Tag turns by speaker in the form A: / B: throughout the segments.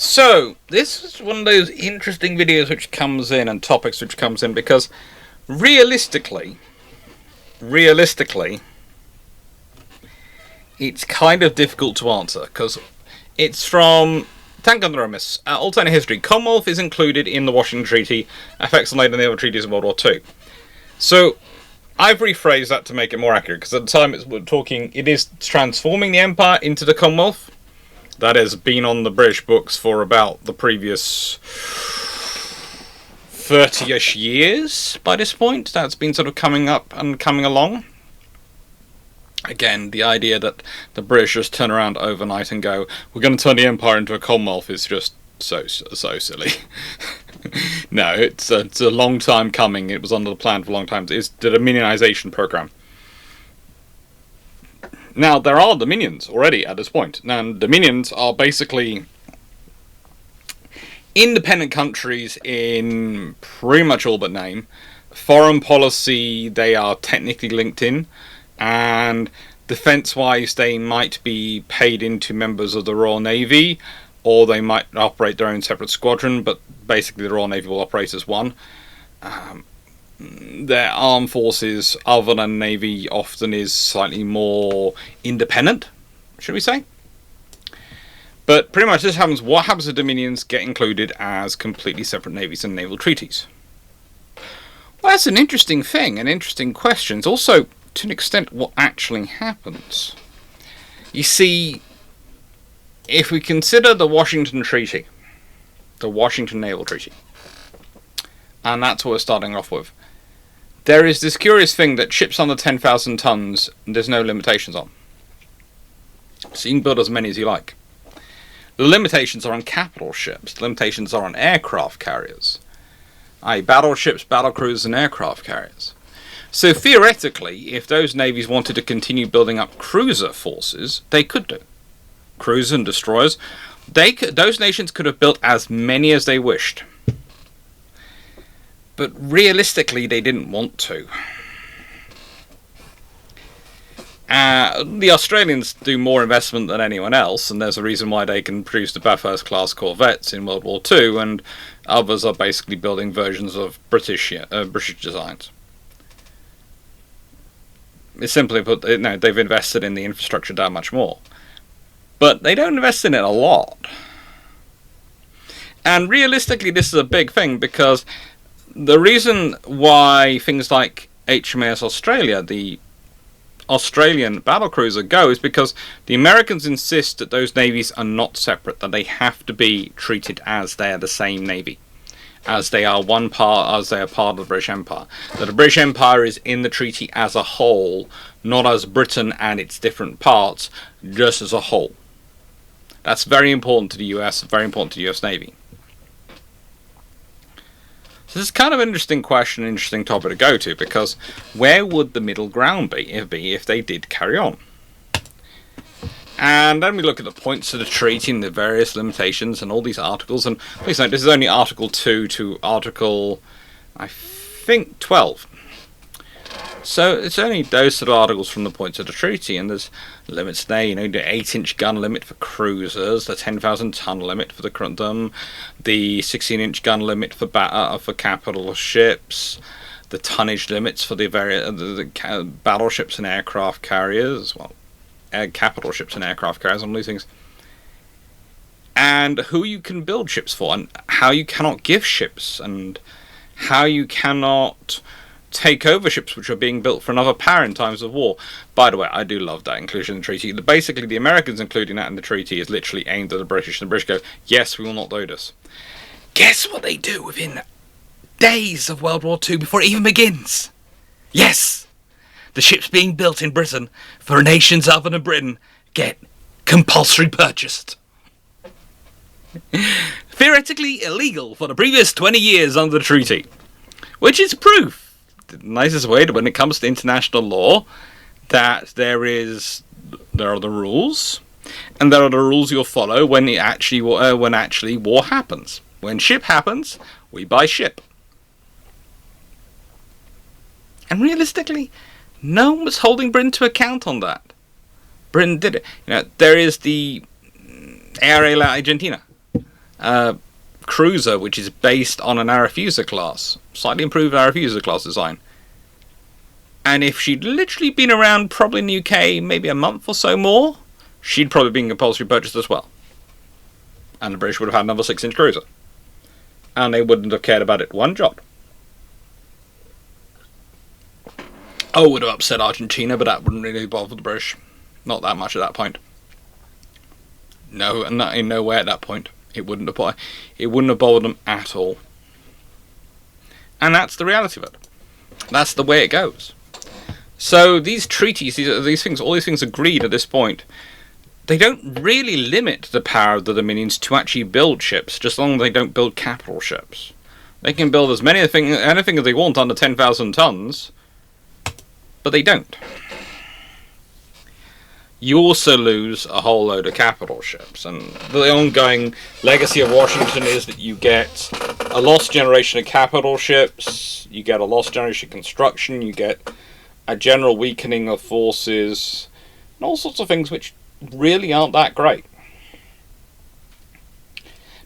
A: So, this is one of those interesting videos which comes in and topics which comes in because realistically, it's kind of difficult to answer because it's from Tankandramis, alternate history. Commonwealth is included in the Washington Treaty, affects on later naval treaties in World War II. So, I've rephrased that to make it more accurate because at the time it is transforming the empire into the Commonwealth. That has been on the British books for about the previous 30-ish years by this point. That's been sort of coming up and coming along. Again, the idea that the British just turn around overnight and go, we're going to turn the empire into a Commonwealth is just so silly. No, it's a long time coming. It was under the plan for a long time. It's the Dominionization program. Now, there are dominions already at this point. Now, dominions are basically independent countries in pretty much all but name. Foreign policy, they are technically linked in. And defense-wise, they might be paid into members of the Royal Navy, or they might operate their own separate squadron, but basically the Royal Navy will operate as one. Their armed forces, other than Navy, often is slightly more independent, should we say. But pretty much this happens. What happens to Dominions get included as completely separate navies and naval treaties? Well, that's an interesting thing, an interesting question. It's also, to an extent, what actually happens. You see, if we consider the Washington Treaty, the Washington Naval Treaty, and that's what we're starting off with, there is this curious thing that ships under 10,000 tons, there's no limitations on. So you can build as many as you like. The limitations are on capital ships. The limitations are on aircraft carriers. i.e. battleships, battlecruisers, and aircraft carriers. So theoretically, if those navies wanted to continue building up cruiser forces, they could do. Cruisers and destroyers. Those nations could have built as many as they wished. But realistically, they didn't want to. The Australians do more investment than anyone else, and there's a reason why they can produce the first-class corvettes in World War II, and others are basically building versions of British designs. It's simply put, they've invested in the infrastructure that much more. But they don't invest in it a lot. And realistically, this is a big thing, because the reason why things like HMAS Australia, the Australian battlecruiser, go is because the Americans insist that those navies are not separate, that they have to be treated as they're the same navy, as they are part of the British Empire. That the British Empire is in the treaty as a whole, not as Britain and its different parts, just as a whole. That's very important to the US, very important to the US Navy. So this is kind of an interesting question, interesting topic to go to, because where would the middle ground be if they did carry on? And then we look at the points of the treaty and the various limitations and all these articles. And please note, this is only Article 2 to Article, I think, 12. So it's only those sort of articles from the points of the treaty, and there's limits there, the 8-inch gun limit for cruisers, the 10,000 ton limit for the 16-inch gun limit for capital ships, the tonnage limits for the battleships and aircraft carriers, capital ships and aircraft carriers, and all these things, and who you can build ships for, and how you cannot give ships, and how you cannot take over ships which are being built for another power in times of war. By the way, I do love that inclusion in the treaty. Basically, the Americans including that in the treaty is literally aimed at the British, and the British go, yes, we will not do this. Guess what they do within days of World War II before it even begins? Yes! The ships being built in Britain for nations other than Britain get compulsory purchased. Theoretically illegal for the previous 20 years under the treaty. Which is proof, the nicest way, when it comes to international law, that there are the rules, and there are the rules you'll follow when actually war happens. When ship happens, we buy ship. And realistically, no one was holding Britain to account on that. Britain did it. There is the ARA La Argentina. cruiser which is based on an Arethusa class, slightly improved Arethusa class design. And if she'd literally been around probably in the UK maybe a month or so more, she'd probably been compulsory purchased as well. And the British would have had another 6-inch cruiser. And they wouldn't have cared about it one jot. Oh, it would have upset Argentina, but that wouldn't really bother the British. Not that much at that point. No, not in no way at that point. It wouldn't apply. It wouldn't have bothered them at all. And that's the reality of it. That's the way it goes. So these treaties, these things, all these things agreed at this point, they don't really limit the power of the Dominions to actually build ships, just as long as they don't build capital ships. They can build as many anything as they want under 10,000 tons, but they don't. You also lose a whole load of capital ships, and the ongoing legacy of Washington is that you get a lost generation of capital ships, you get a lost generation of construction, you get a general weakening of forces, and all sorts of things which really aren't that great.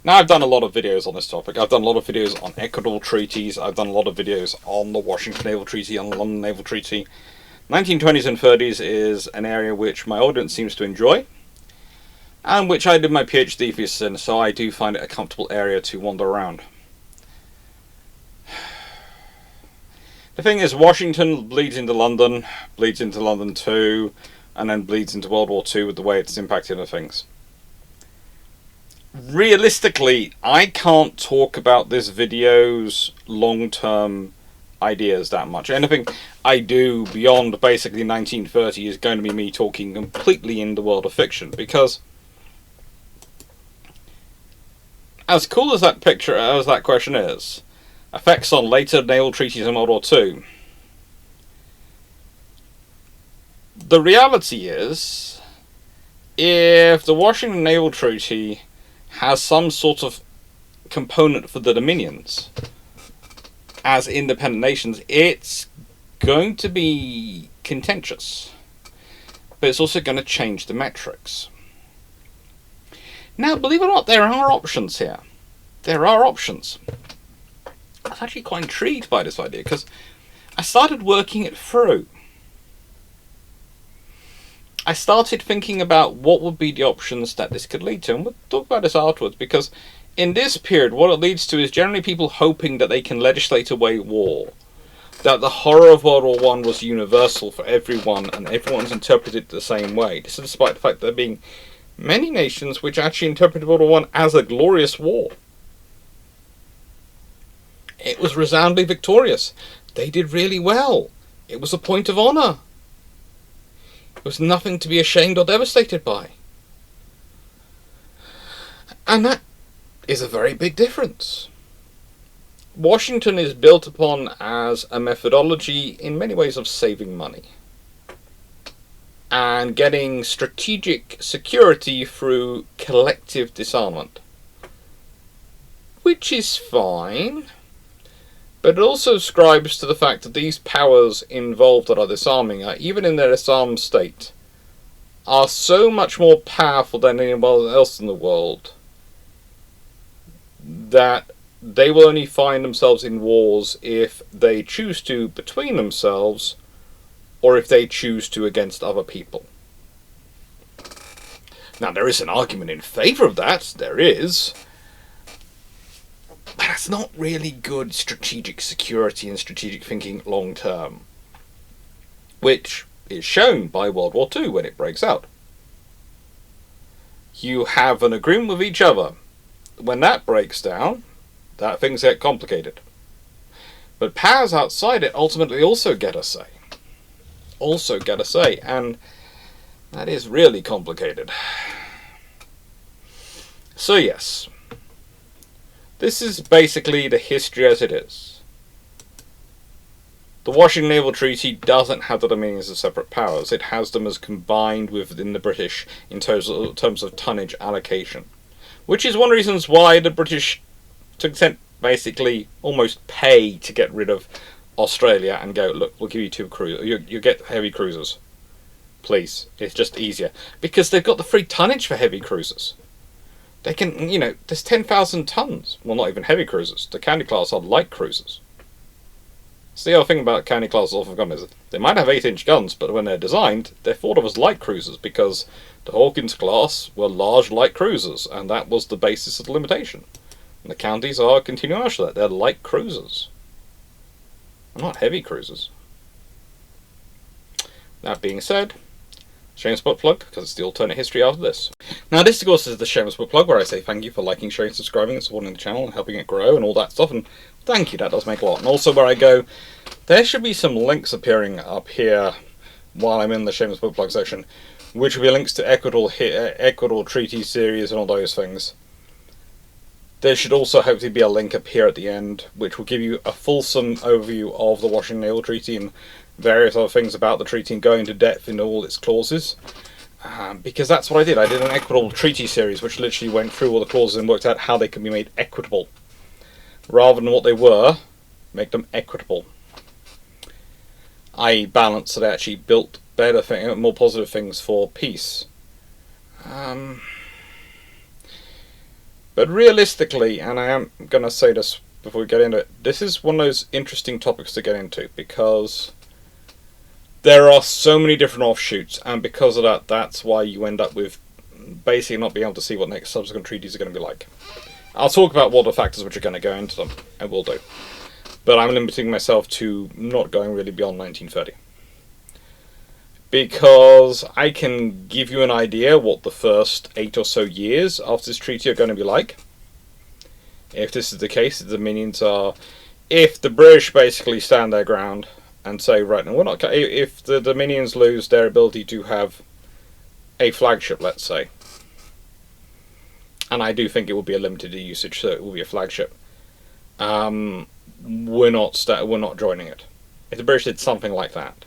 A: Now, I've done a lot of videos on this topic. I've done a lot of videos on equitable treaties. I've done a lot of videos on the Washington Naval Treaty, on the London Naval Treaty. 1920s and 30s is an area which my audience seems to enjoy, and which I did my PhD thesis in, so I do find it a comfortable area to wander around. The thing is, Washington bleeds into London too, and then bleeds into World War II with the way it's impacted on things. Realistically, I can't talk about this video's long-term ideas that much. Anything I do beyond basically 1930 is going to be me talking completely in the world of fiction, because as cool as that picture, as that question is, effects on later naval treaties in World War II, the reality is, if the Washington Naval Treaty has some sort of component for the Dominions as independent nations, it's going to be contentious, but it's also going to change the metrics. Now, believe it or not, there are options here. There are options. I was actually quite intrigued by this idea, because I started working it through. I started thinking about what would be the options that this could lead to, and we'll talk about this afterwards, because in this period, what it leads to is generally people hoping that they can legislate away war. That the horror of World War I was universal for everyone, and everyone's interpreted it the same way. This is despite the fact that there being many nations which actually interpreted World War I as a glorious war. It was resoundingly victorious. They did really well. It was a point of honour. It was nothing to be ashamed or devastated by. And that is a very big difference. Washington is built upon as a methodology in many ways of saving money and getting strategic security through collective disarmament, which is fine, but it also ascribes to the fact that these powers involved that are disarming, even in their disarmed state, are so much more powerful than anyone else in the world that they will only find themselves in wars if they choose to between themselves, or if they choose to against other people. Now, there is an argument in favour of that, there is, but that's not really good strategic security and strategic thinking long term, which is shown by World War II when it breaks out. You have an agreement with each other. When that breaks down, that things get complicated. But powers outside it ultimately also get a say. And that is really complicated. So yes, this is basically the history as it is. The Washington Naval Treaty doesn't have the Dominions as separate powers. It has them as combined within the British in terms of tonnage allocation. Which is one of the reasons why the British, to an extent, basically almost pay to get rid of Australia and go, look, we'll give you 2 cruisers. You get heavy cruisers. Please. It's just easier. Because they've got the free tonnage for heavy cruisers. They can, there's 10,000 tons. Well, not even heavy cruisers. The County class are light cruisers. So the other thing about County class off of gun is they might have 8-inch guns, but when they're designed, they're thought of as light cruisers because the Hawkins class were large light cruisers, and that was the basis of the limitation. And the Counties are a continuation of that. They're light cruisers. They're not heavy cruisers. That being said, shameless book plug, because it's the alternate history after this. Now this of course is the shameless book plug where I say thank you for liking, sharing, subscribing and supporting the channel and helping it grow and all that stuff, and thank you, that does make a lot. And also where I go, there should be some links appearing up here while I'm in the shameless book plug section, which will be links to Equitable Treaty series and all those things. There should also hopefully be a link up here at the end, which will give you a fulsome overview of the Washington Naval Treaty and various other things about the treaty and going into depth into all its clauses. Because that's what I did. I did an Equitable Treaty series, which literally went through all the clauses and worked out how they can be made equitable. Rather than what they were, make them equitable. I balanced so they actually built better, more positive things for peace. But realistically, and I am going to say this before we get into it, this is one of those interesting topics to get into because there are so many different offshoots, and because of that, that's why you end up with basically not being able to see what next subsequent treaties are going to be like. I'll talk about what the factors which are going to go into them, I will do. But I'm limiting myself to not going really beyond 1930. Because I can give you an idea what the first 8 or so years after this treaty are going to be like. If this is the case, the Dominions are... If the British basically stand their ground and say, right, now we're not... If the Dominions lose their ability to have a flagship, let's say, and I do think it will be a limited usage, so it will be a flagship, we're not joining it. If the British did something like that.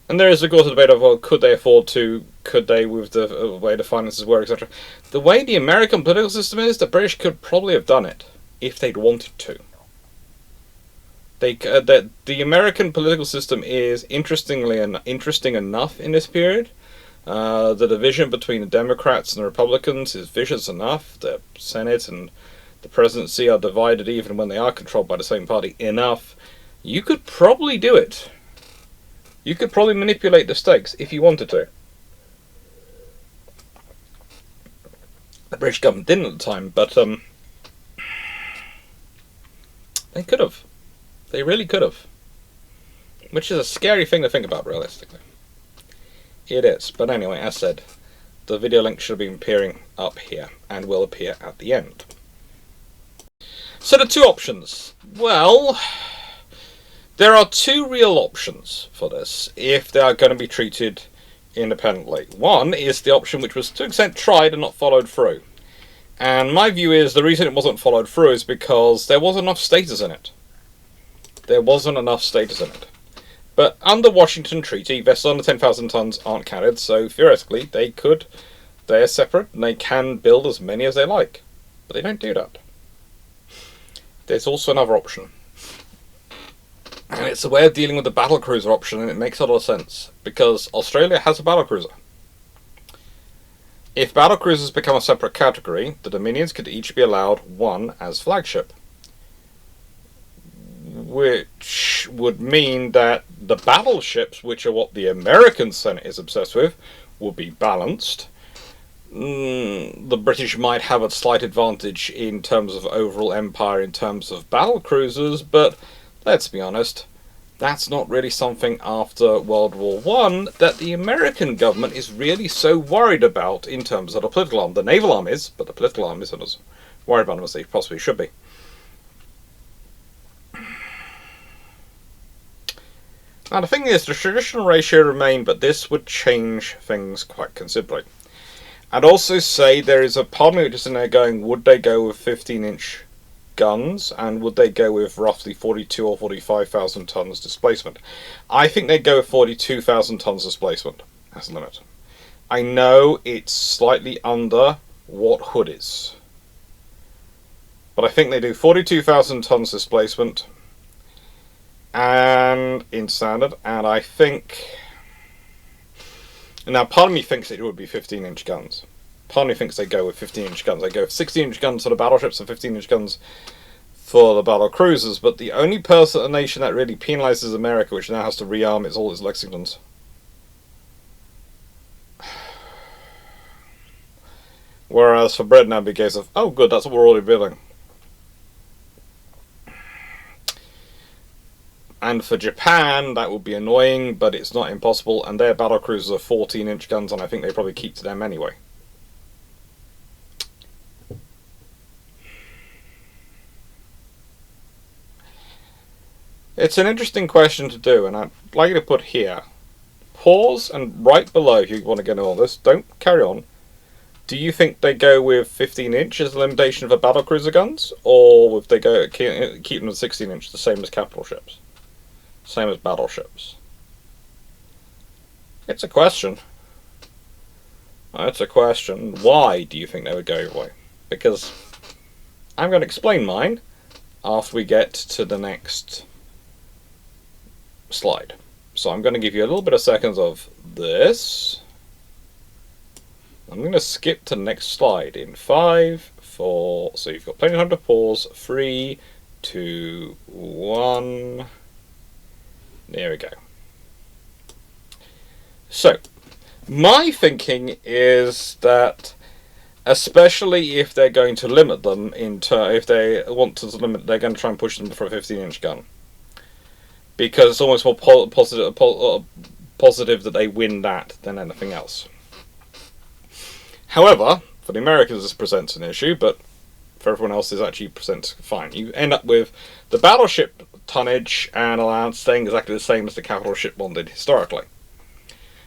A: And there is, of course, a debate of, well, could they afford to, could they, with the way the finances were, etc. The way the American political system is, the British could probably have done it, if they'd wanted to. The American political system is interesting enough in this period. The division between the Democrats and the Republicans is vicious enough. The Senate and the presidency are divided even when they are controlled by the same party enough. You could probably do it. You could probably manipulate the stakes if you wanted to. The British government didn't at the time, but they could have. They really could have. Which is a scary thing to think about, realistically. It is. But anyway, as said, the video link should have been appearing up here, and will appear at the end. So the two options. Well, there are two real options for this, if they are going to be treated independently. One is the option which was to an extent tried and not followed through. And my view is the reason it wasn't followed through is because there wasn't enough status in it. There wasn't enough status in it. But under Washington Treaty, vessels under 10,000 tons aren't counted, so theoretically they're separate and they can build as many as they like. But they don't do that. There's also another option. And it's a way of dealing with the battlecruiser option, and it makes a lot of sense. Because Australia has a battlecruiser. If battlecruisers become a separate category, the Dominions could each be allowed one as flagship. Which would mean that the battleships, which are what the American Senate is obsessed with, would be balanced. The British might have a slight advantage in terms of overall empire, in terms of battlecruisers, but let's be honest, that's not really something after World War I that the American government is really so worried about in terms of the political arm. The naval arm is, but the political arm isn't as worried about them as they possibly should be. Now the thing is, the traditional ratio remained, but this would change things quite considerably. I'd also say there is a part of me which is in there going, would they go with 15-inch guns, and would they go with roughly 42 or 45,000 tons displacement? I think they'd go with 42,000 tons displacement as a limit. I know it's slightly under what Hood is, but I think they do 42,000 tons displacement and in standard, and I think... Now, part of me thinks it would be 15-inch guns. Part of me thinks they go with 15-inch guns. They go with 16-inch guns for the battleships and 15-inch guns for the battle cruisers. But the only nation that really penalizes America, which now has to rearm all its Lexingtons. Whereas for Britain, that'd be a case of, oh good, that's what we're already building. And for Japan, that would be annoying, but it's not impossible, and their battle cruisers are 14-inch guns, and I think they probably keep to them anyway. It's an interesting question to do, and I'd like you to put here. Pause, and right below, if you want to get into all this, don't carry on. Do you think they go with 15-inch as a limitation for battle cruiser guns, or if they go keep them at 16-inch, the same as capital ships? Same as battleships. It's a question. It's a question. Why do you think they would go your way? Because I'm going to explain mine after we get to the next slide. So I'm going to give you a little bit of seconds of this. I'm going to skip to the next slide in 5, 4. So you've got plenty of time to pause. 3, 2, 1. There we go. So, my thinking is that, especially if they're going to limit them, if they want to limit, they're going to try and push them for a 15-inch gun. Because it's almost more positive that they win that than anything else. However, for the Americans this presents an issue, but for everyone else this actually presents fine. You end up with the battleship tonnage and allowance staying exactly the same as the capital ship one did historically.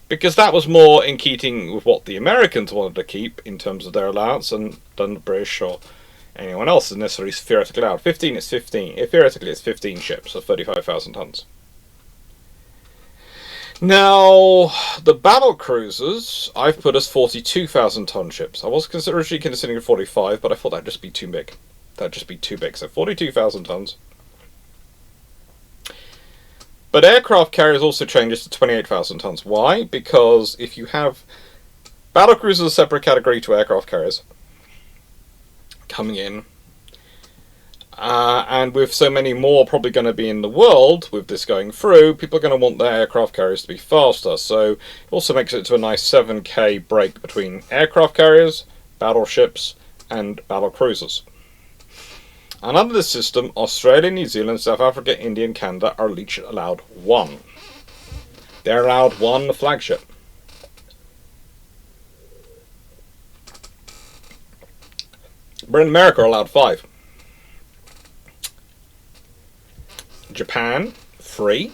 A: Because that was more in keeping with what the Americans wanted to keep in terms of their allowance than the British or anyone else is necessarily theoretically allowed. 15 is 15. Theoretically it's 15 ships of 35,000 tons. Now, the battle cruisers I've put as 42,000 ton ships. I was originally considering 45, but I thought that'd just be too big. That'd just be too big. So 42,000 tons. But aircraft carriers also changes to 28,000 tons. Why? Because if you have battle cruisers a separate category to aircraft carriers coming in, and with so many more probably going to be in the world with this going through, people are going to want their aircraft carriers to be faster. So it also makes it to a nice 7K break between aircraft carriers, battleships, and battle cruisers. And under this system, Australia, New Zealand, South Africa, India, and Canada are each allowed 1. They're allowed 1 flagship. Britain and America are allowed 5. Japan, 3.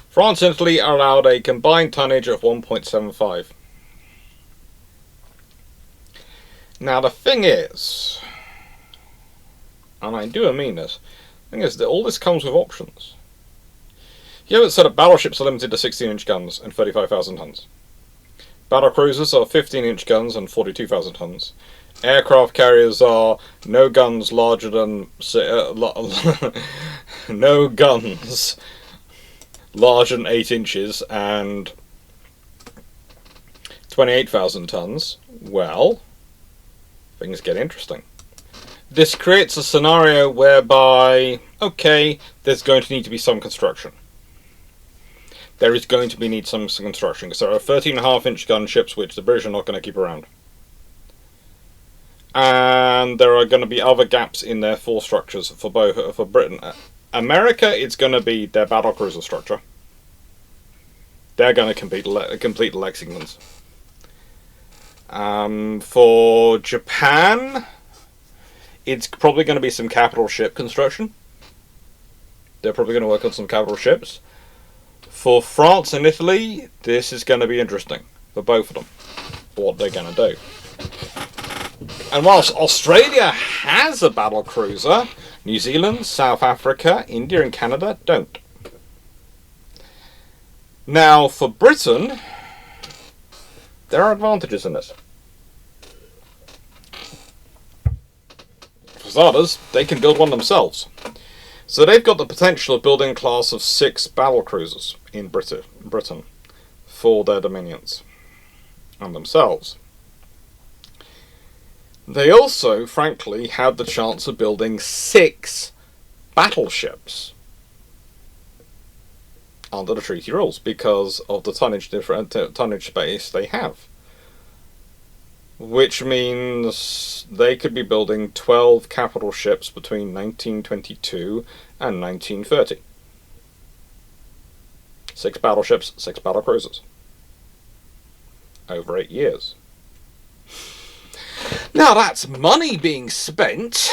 A: France and Italy are allowed a combined tonnage of 1.75. Now the thing is, and I do mean this, the thing is that all this comes with options. You haven't said that battleships are limited to 16-inch guns and 35,000 tons. Battle cruisers are 15-inch guns and 42,000 tons. Aircraft carriers are no guns larger than no guns larger than 8 inches and 28,000 tons. Well, things get interesting. This creates a scenario whereby, okay, there's going to need to be some construction. There is going to need some construction, because there are 13.5-inch gunships which the British are not going to keep around. And there are going to be other gaps in their force structures for Britain. America, it's going to be their battle cruiser structure. They're going to complete the Lexingtons. For Japan, it's probably going to be some capital ship construction. They're probably going to work on some capital ships. For France and Italy, this is going to be interesting for both of them, what they're going to do. And whilst Australia has a battle cruiser, New Zealand, South Africa, India and Canada don't. Now, for Britain, there are advantages in this. For starters, they can build one themselves. So they've got the potential of building a class of 6 battle cruisers in Britain for their dominions and themselves. They also, frankly, had the chance of building 6 battleships under the treaty rules because of the tonnage space they have. Which means they could be building 12 capital ships between 1922 and 1930. 6 battleships, 6 battle cruisers. Over 8 years. Now that's money being spent,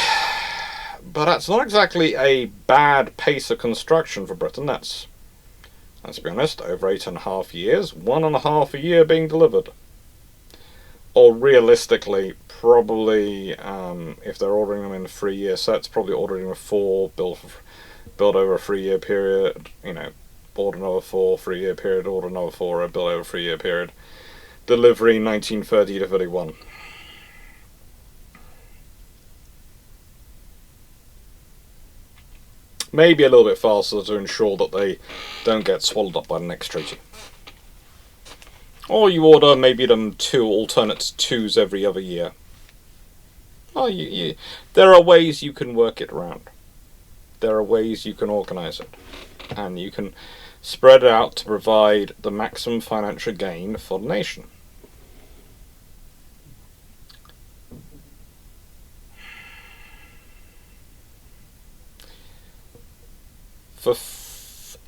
A: but that's not exactly a bad pace of construction for Britain. That's, let's be honest, over 8.5 years, 1.5 a year being delivered. Or realistically, probably, if they're ordering them in 3-year sets, probably ordering them 4, build over a 3-year period, order another 4, 3-year period, order another 4, build over a 3-year period. Delivery 1930 to 31. Maybe a little bit faster to ensure that they don't get swallowed up by the next treaty. Or you order maybe them 2 alternate 2s every other year. Oh, there are ways you can work it around. There are ways you can organise it. And you can spread it out to provide the maximum financial gain for the nation. For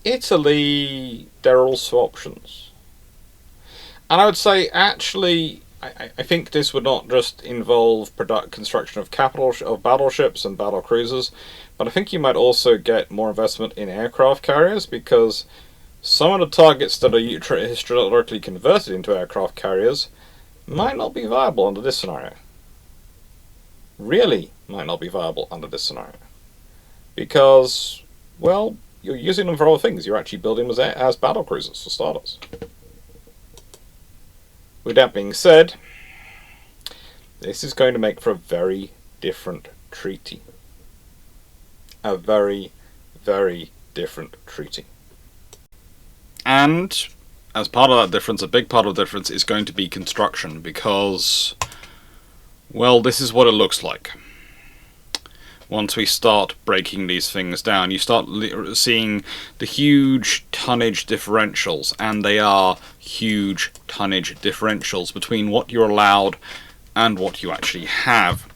A: Italy, there are also options. And I would say, actually, I think this would not just involve construction of battleships and battle cruisers, but I think you might also get more investment in aircraft carriers, because some of the targets that are historically converted into aircraft carriers might not be viable under this scenario. Really might not be viable under this scenario. Because, well, you're using them for other things. You're actually building them as battle cruisers, for starters. With that being said, this is going to make for a very different treaty. A very, very different treaty. And as part of that difference, a big part of the difference is going to be construction, because, well, this is what it looks like. Once we start breaking these things down, you start seeing the huge tonnage differentials, and they are huge tonnage differentials between what you're allowed and what you actually have.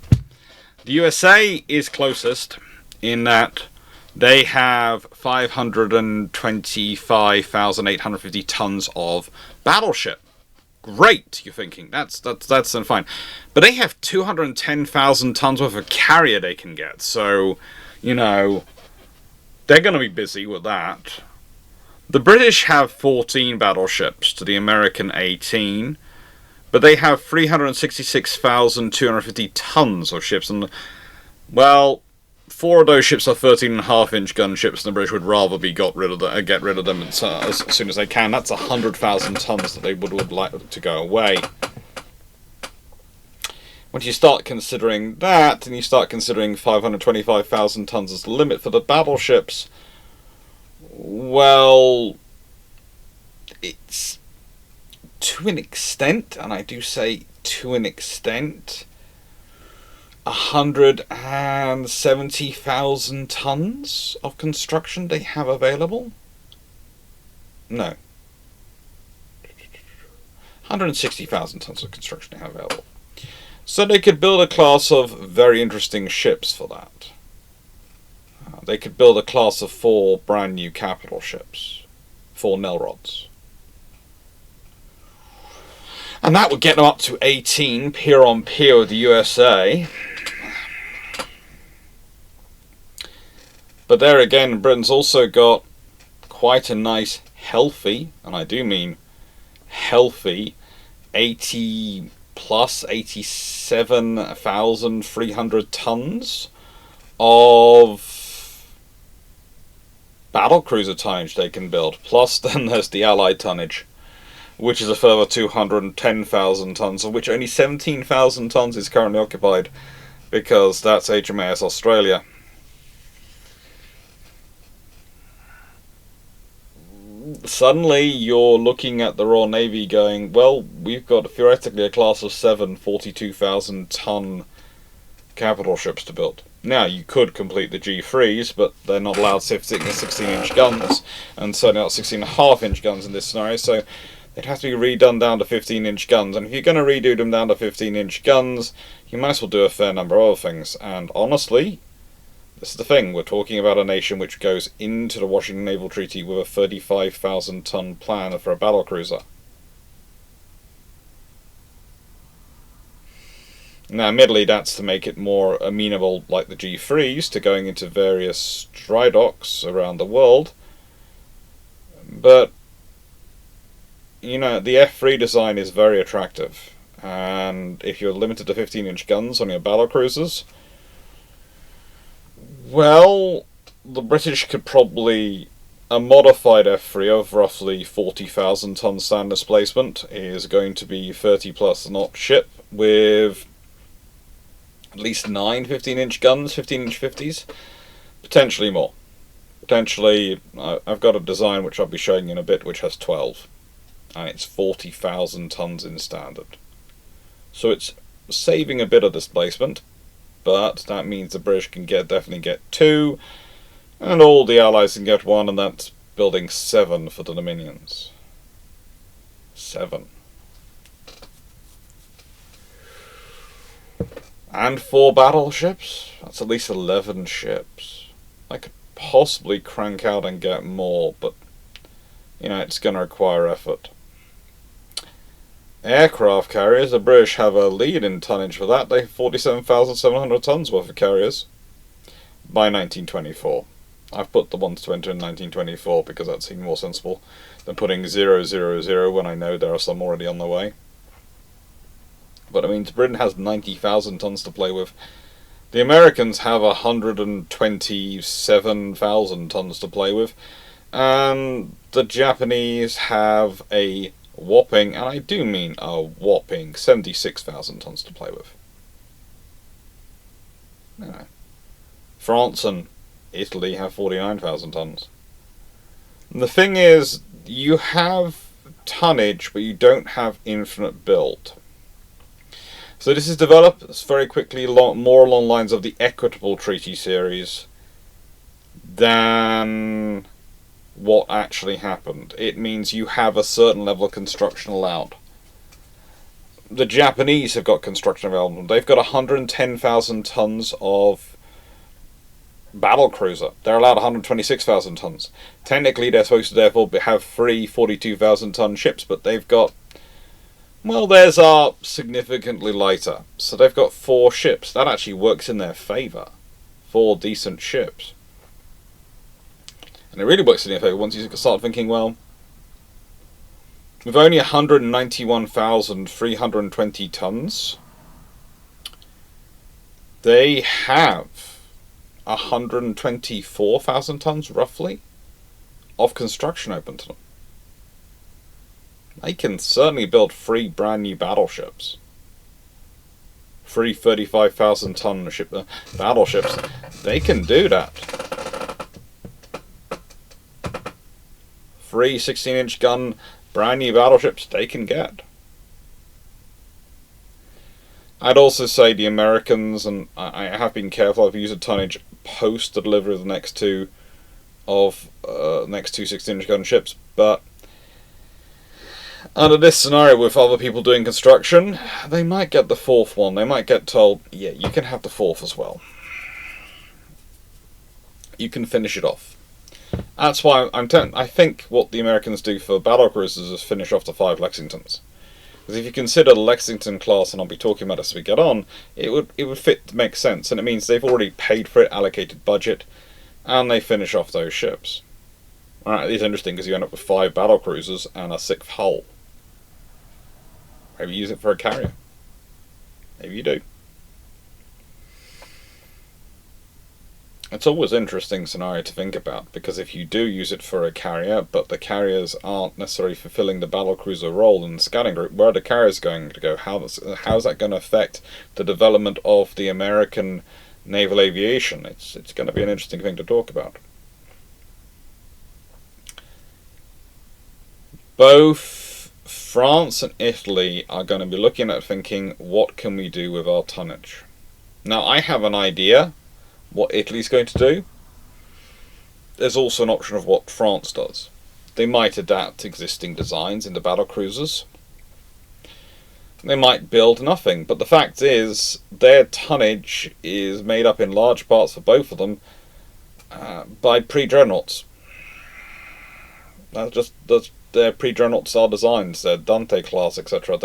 A: The USA is closest in that they have 525,850 tons of battleship. Great, you're thinking. That's fine. But they have 210,000 tons worth of carrier they can get. So, they're going to be busy with that. The British have 14 battleships to the American 18. But they have 366,250 tons of ships. And, well, 4 of those ships are 13.5-inch gunships, and the British would rather get rid of them as soon as they can. That's 100,000 tons that they would like to go away. Once you start considering that, and you start considering 525,000 tons as the limit for the battleships, well, it's to an extent, and I do say to an extent, 170,000 tons of construction they have available? No. 160,000 tons of construction they have available. So they could build a class of very interesting ships for that. They could build a class of 4 brand new capital ships. 4 Nelrods. And that would get them up to 18 peer on peer with the USA. But there again, Britain's also got quite a nice, healthy, and I do mean healthy, 87,300 tons of battlecruiser tonnage they can build. Plus then there's the Allied tonnage, which is a further 210,000 tons, of which only 17,000 tons is currently occupied, because that's HMAS Australia. Suddenly you're looking at the Royal Navy going, well, we've got theoretically a class of 7 42,000 ton capital ships to build. Now, you could complete the G3s, but they're not allowed 16-inch guns, and certainly not 16.5-inch guns in this scenario, so they'd have to be redone down to 15-inch guns. And if you're going to redo them down to 15-inch guns, you might as well do a fair number of other things. And honestly, this is the thing, we're talking about a nation which goes into the Washington Naval Treaty with a 35,000-ton plan for a battlecruiser. Now, admittedly, that's to make it more amenable, like the G3s, to going into various dry docks around the world. But, you know, the F3 design is very attractive. And if you're limited to 15-inch guns on your battlecruisers, well, the British could probably... A modified F3 of roughly 40,000 ton stand displacement is going to be 30 plus knot ship with at least 9 15-inch guns, 15-inch 50s, potentially more. Potentially, I've got a design which I'll be showing you in a bit which has 12, and it's 40,000 tons in standard. So it's saving a bit of displacement, but that means the British can definitely get 2, and all the Allies can get 1, and that's building 7 for the Dominions. 7. And 4 battleships? That's at least 11 ships. I could possibly crank out and get more, but, you know, it's going to require effort. Aircraft carriers, the British have a lead in tonnage for that. They have 47,700 tons worth of carriers by 1924. I've put the ones to enter in 1924 because that seemed more sensible than putting 000 when I know there are some already on the way. But I mean, Britain has 90,000 tons to play with. The Americans have 127,000 tons to play with. And the Japanese have a whopping, and I do mean a whopping, 76,000 tons to play with. Anyway, France and Italy have 49,000 tons. And the thing is, you have tonnage, but you don't have infinite build. So this is developed very quickly, more along the lines of the Equitable Treaty series than what actually happened. It means you have a certain level of construction allowed. The Japanese have got construction available. They've got 110,000 tons of battlecruiser. They're allowed 126,000 tons. Technically, they're supposed to therefore have 3 42,000 ton ships, but they've got, well, theirs are significantly lighter. So they've got 4 ships. That actually works in their favour. 4 decent ships. And it really works in their favour once you start thinking, well, with only 191,320 tons, they have 124,000 tons, roughly, of construction open to them. They can certainly build 3 brand new battleships. 3 35,000 ton battleships. They can do that. 3 16-inch gun brand new battleships they can get. I'd also say the Americans, and I have been careful, I've used a tonnage post the delivery of the next two 16-inch gun ships, but under this scenario with other people doing construction, they might get the 4th one. They might get told, yeah, you can have the 4th as well. You can finish it off. That's why I think what the Americans do for battlecruisers is finish off the 5 Lexingtons. Because if you consider the Lexington class, and I'll be talking about it as we get on, it would fit to make sense, and it means they've already paid for it, allocated budget, and they finish off those ships. Alright, it's interesting because you end up with 5 battlecruisers and a 6th hull. Maybe use it for a carrier. Maybe you do. It's always an interesting scenario to think about, because if you do use it for a carrier, but the carriers aren't necessarily fulfilling the battlecruiser role in the scouting group, where are the carriers going to go? How's that going to affect the development of the American naval aviation? It's going to be an interesting thing to talk about. Both France and Italy are going to be looking at thinking, what can we do with our tonnage? Now, I have an idea what Italy's going to do. There's also an option of what France does. They might adapt existing designs into battle cruisers. They might build nothing, but the fact is, their tonnage is made up in large parts for both of them by pre-dreadnoughts. Their pre-dreadnought style designs, their Dante class, etc.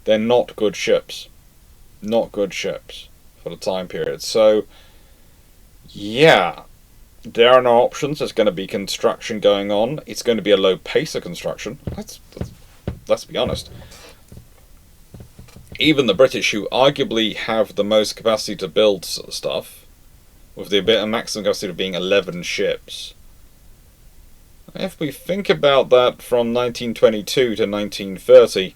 A: They're not good ships. Not good ships for the time period. So, yeah, there are no options. There's going to be construction going on. It's going to be a low pace of construction. Let's be honest. Even the British, who arguably have the most capacity to build stuff, with the maximum capacity of being 11 ships. If we think about that from 1922 to 1930,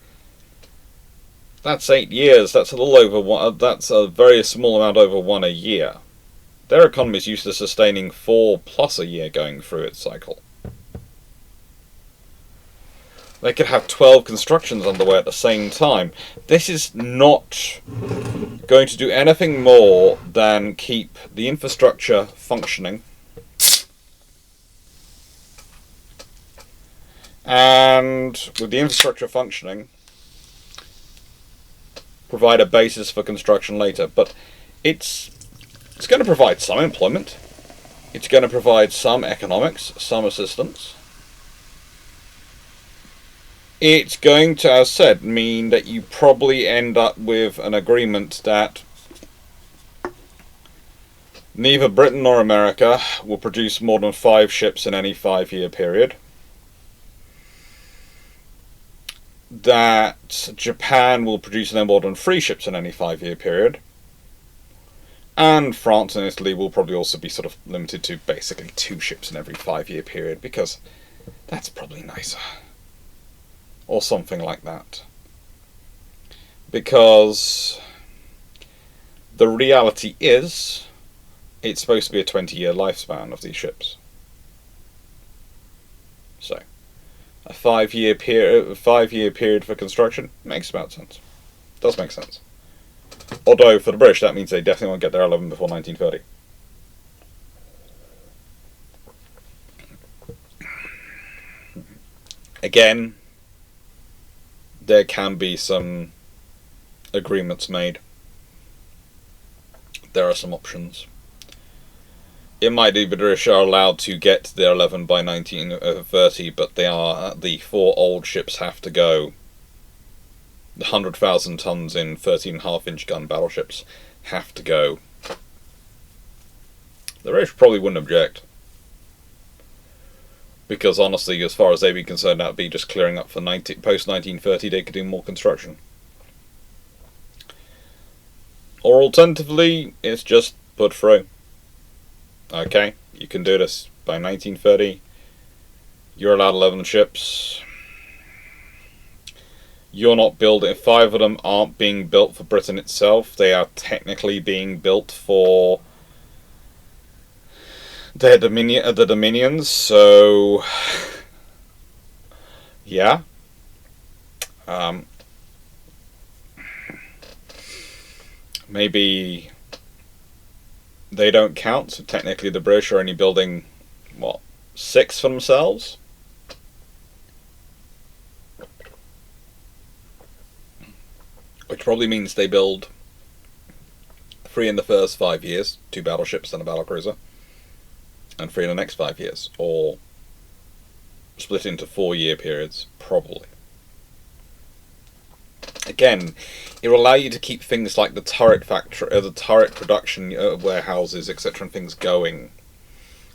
A: that's 8 years. That's a little over one. That's a very small amount over one a year. Their economy is used to sustaining 4+ a year going through its cycle. They could have 12 constructions underway at the same time. This is not going to do anything more than keep the infrastructure functioning. And with the infrastructure functioning, provide a basis for construction later. But it's going to provide some employment. It's going to provide some economics, some assistance. It's going to, as said, mean that you probably end up with an agreement that neither Britain nor America will produce more than 5 ships in any 5-year period. That Japan will produce no more than 3 ships in any 5-year period. And France and Italy will probably also be sort of limited to basically 2 ships in every 5-year period, because that's probably nicer. Or something like that. Because the reality is, it's supposed to be a 20-year lifespan of these ships. So, a 5-year period for construction makes about sense. Does make sense. Although, for the British, that means they definitely won't get their 11 before 1930. Again, there can be some agreements made. There are some options. It might be the British are allowed to get their 11 by 1930, but the 4 old ships have to go. The 100,000 tons in 13.5-inch gun battleships have to go. The British probably wouldn't object. Because honestly, as far as they'd be concerned, that would be just clearing up for post-1930, they could do more construction. Or alternatively, it's just put through. Okay, you can do this. By 1930, you're allowed 11 ships. You're not building... 5 of them aren't being built for Britain itself. They are technically being built for the Dominions, so yeah. Maybe they don't count, so technically the British are only building, 6 for themselves? Which probably means they build 3 in the first 5 years, 2 battleships and a battlecruiser, and 3 in the next 5 years, or split into 4-year periods, probably. Again, it will allow you to keep things like the turret factory, the turret production warehouses, etc., and things going.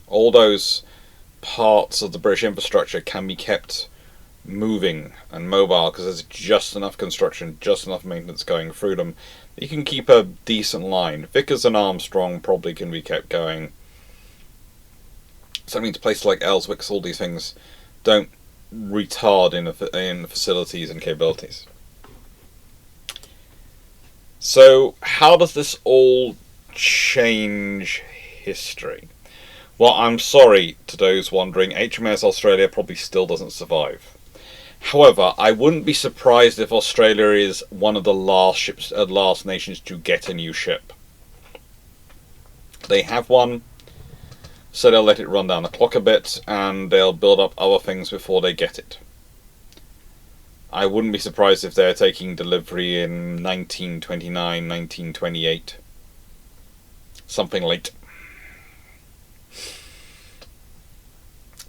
A: All those parts of the British infrastructure can be kept moving and mobile because there's just enough construction, just enough maintenance going through them. You can keep a decent line. Vickers and Armstrong probably can be kept going. So that means places like Ellswick, all these things don't retard in facilities and capabilities. So how does this all change history? Well, I'm sorry to those wondering, HMS Australia probably still doesn't survive. However, I wouldn't be surprised if Australia is one of the last nations to get a new ship. They have one, so they'll let it run down the clock a bit, and they'll build up other things before they get it. I wouldn't be surprised if they're taking delivery in 1929, 1928. Something late.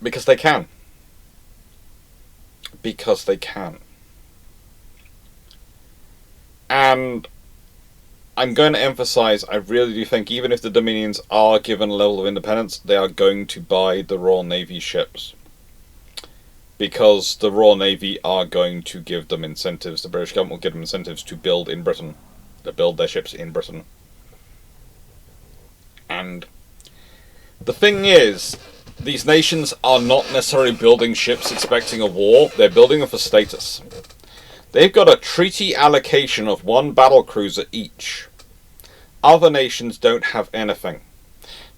A: Because they can. Because they can. And I'm going to emphasize, I really do think even if the Dominions are given a level of independence, they are going to buy the Royal Navy ships. Because the Royal Navy are going to give them incentives. The British government will give them incentives to build in Britain. To build their ships in Britain. And the thing is, these nations are not necessarily building ships expecting a war. They're building them for status. They've got a treaty allocation of one battlecruiser each. Other nations don't have anything.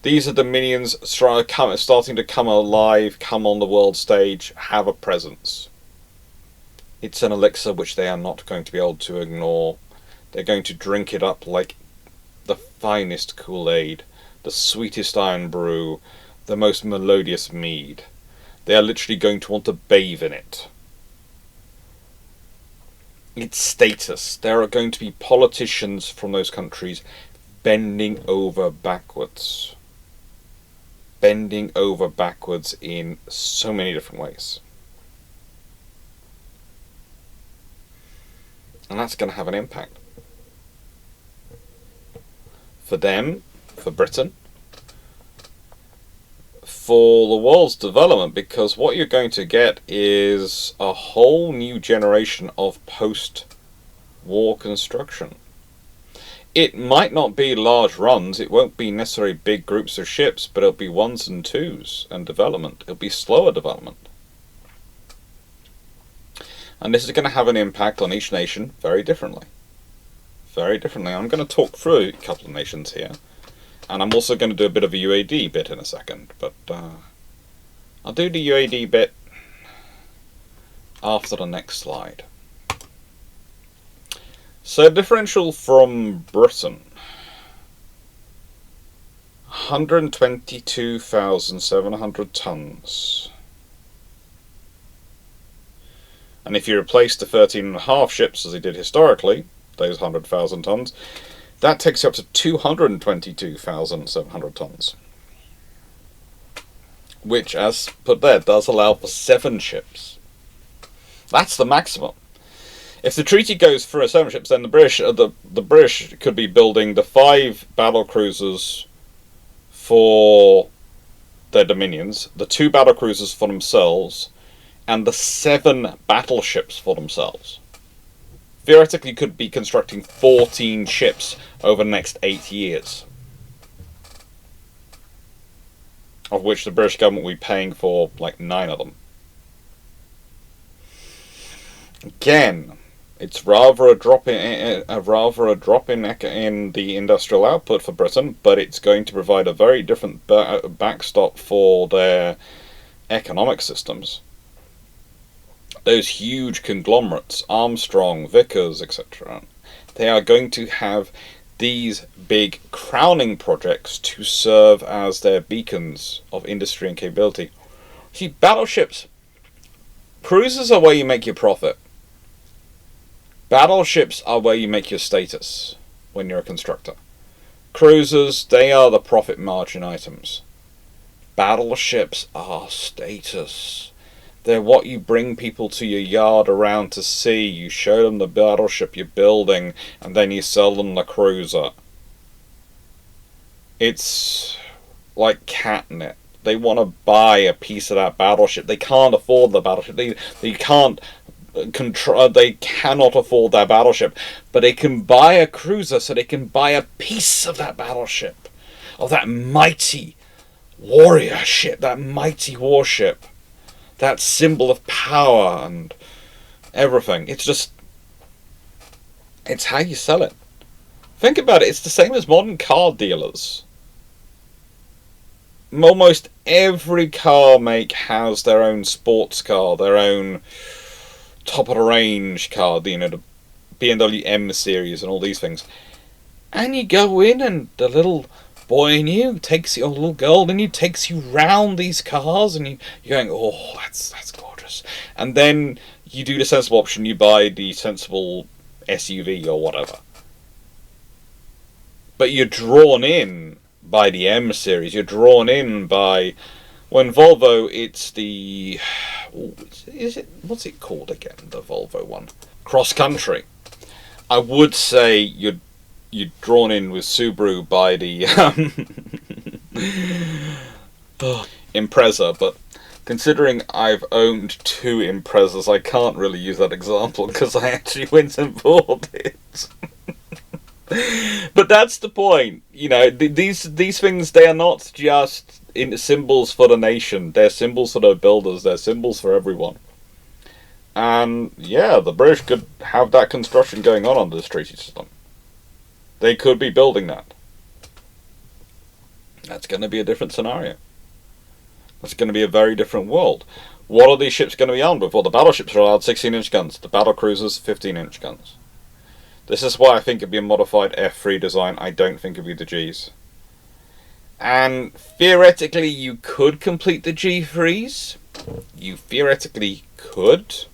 A: These are Dominions starting to come alive, come on the world stage, have a presence. It's an elixir which they are not going to be able to ignore. They're going to drink it up like the finest Kool-Aid, the sweetest iron brew, the most melodious mead. They are literally going to want to bathe in it. It's status. There are going to be politicians from those countries bending over backwards. Bending over backwards in so many different ways. And that's going to have an impact. For them, for Britain, for the world's development, because what you're going to get is a whole new generation of post-war construction. It might not be large runs, it won't be necessarily big groups of ships, but it'll be ones and twos and development. It'll be slower development. And this is going to have an impact on each nation very differently. Very differently. I'm going to talk through a couple of nations here. And I'm also going to do a bit of a UAD bit in a second. But I'll do the UAD bit after the next slide. So, differential from Britain. 122,700 tonnes. And if you replace the 13.5 ships as they did historically, those 100,000 tonnes, that takes you up to 222,700 tonnes. Which, as put there, does allow for 7 ships. That's the maximum. If the treaty goes for 7 ships, then the British could be building the 5 battle cruisers for their dominions, the 2 battle cruisers for themselves, and the 7 battleships for themselves. Theoretically, could be constructing 14 ships over the next 8 years, of which the British government will be paying for like 9 of them. Again, it's rather a drop in the industrial output for Britain, but it's going to provide a very different backstop for their economic systems. Those huge conglomerates, Armstrong, Vickers, etc., they are going to have these big crowning projects to serve as their beacons of industry and capability. See, battleships, cruisers are where you make your profit. Battleships are where you make your status when you're a constructor. Cruisers, they are the profit margin items. Battleships are status. They're what you bring people to your yard around to see. You show them the battleship you're building, and then you sell them the cruiser. It's like catnip. They want to buy a piece of that battleship. They can't afford the battleship. They cannot afford that battleship, but they can buy a cruiser, so they can buy a piece of that battleship, of that mighty warrior ship, that mighty warship. That symbol of power and everything. It's how you sell it. Think about it. It's the same as modern car dealers. Almost every car make has their own sports car, their own top of the range car, the BMW M series and all these things. And you go in and the little boy in you takes you, or little girl in you takes you round these cars, and you're going, oh, that's gorgeous. And then you do the sensible option, you buy the sensible SUV or whatever. But you're drawn in by the M series. You're drawn in by, when Volvo, it's the, what's it called again? The Volvo one, Cross Country. I would say you're drawn in with Subaru by the Impreza, but considering I've owned 2 Imprezas, I can't really use that example because I actually went and bought it. But that's the point, these things, they are not just symbols for the nation, they're symbols for the builders, they're symbols for everyone. And yeah, the British could have that construction going on under this treaty system. They could be building that. That's going to be a different scenario. That's going to be a very different world. What are these ships going to be armed with? Well, the battleships are allowed 16-inch guns. The battle cruisers, 15-inch guns. This is why I think it'd be a modified F3 design. I don't think it'd be the Gs. And theoretically, you could complete the G3s. You theoretically could.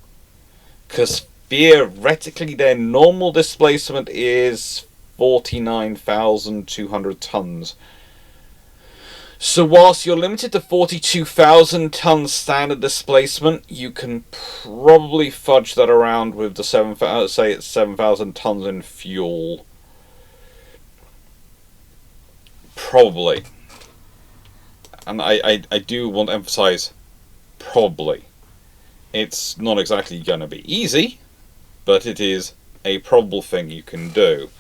A: Because theoretically, their normal displacement is 49,200 tons. So whilst you're limited to 42,000 tons standard displacement, you can probably fudge that around with the 7,000 tons in fuel. Probably. And I do want to emphasize, probably. It's not exactly going to be easy, but it is a probable thing you can do.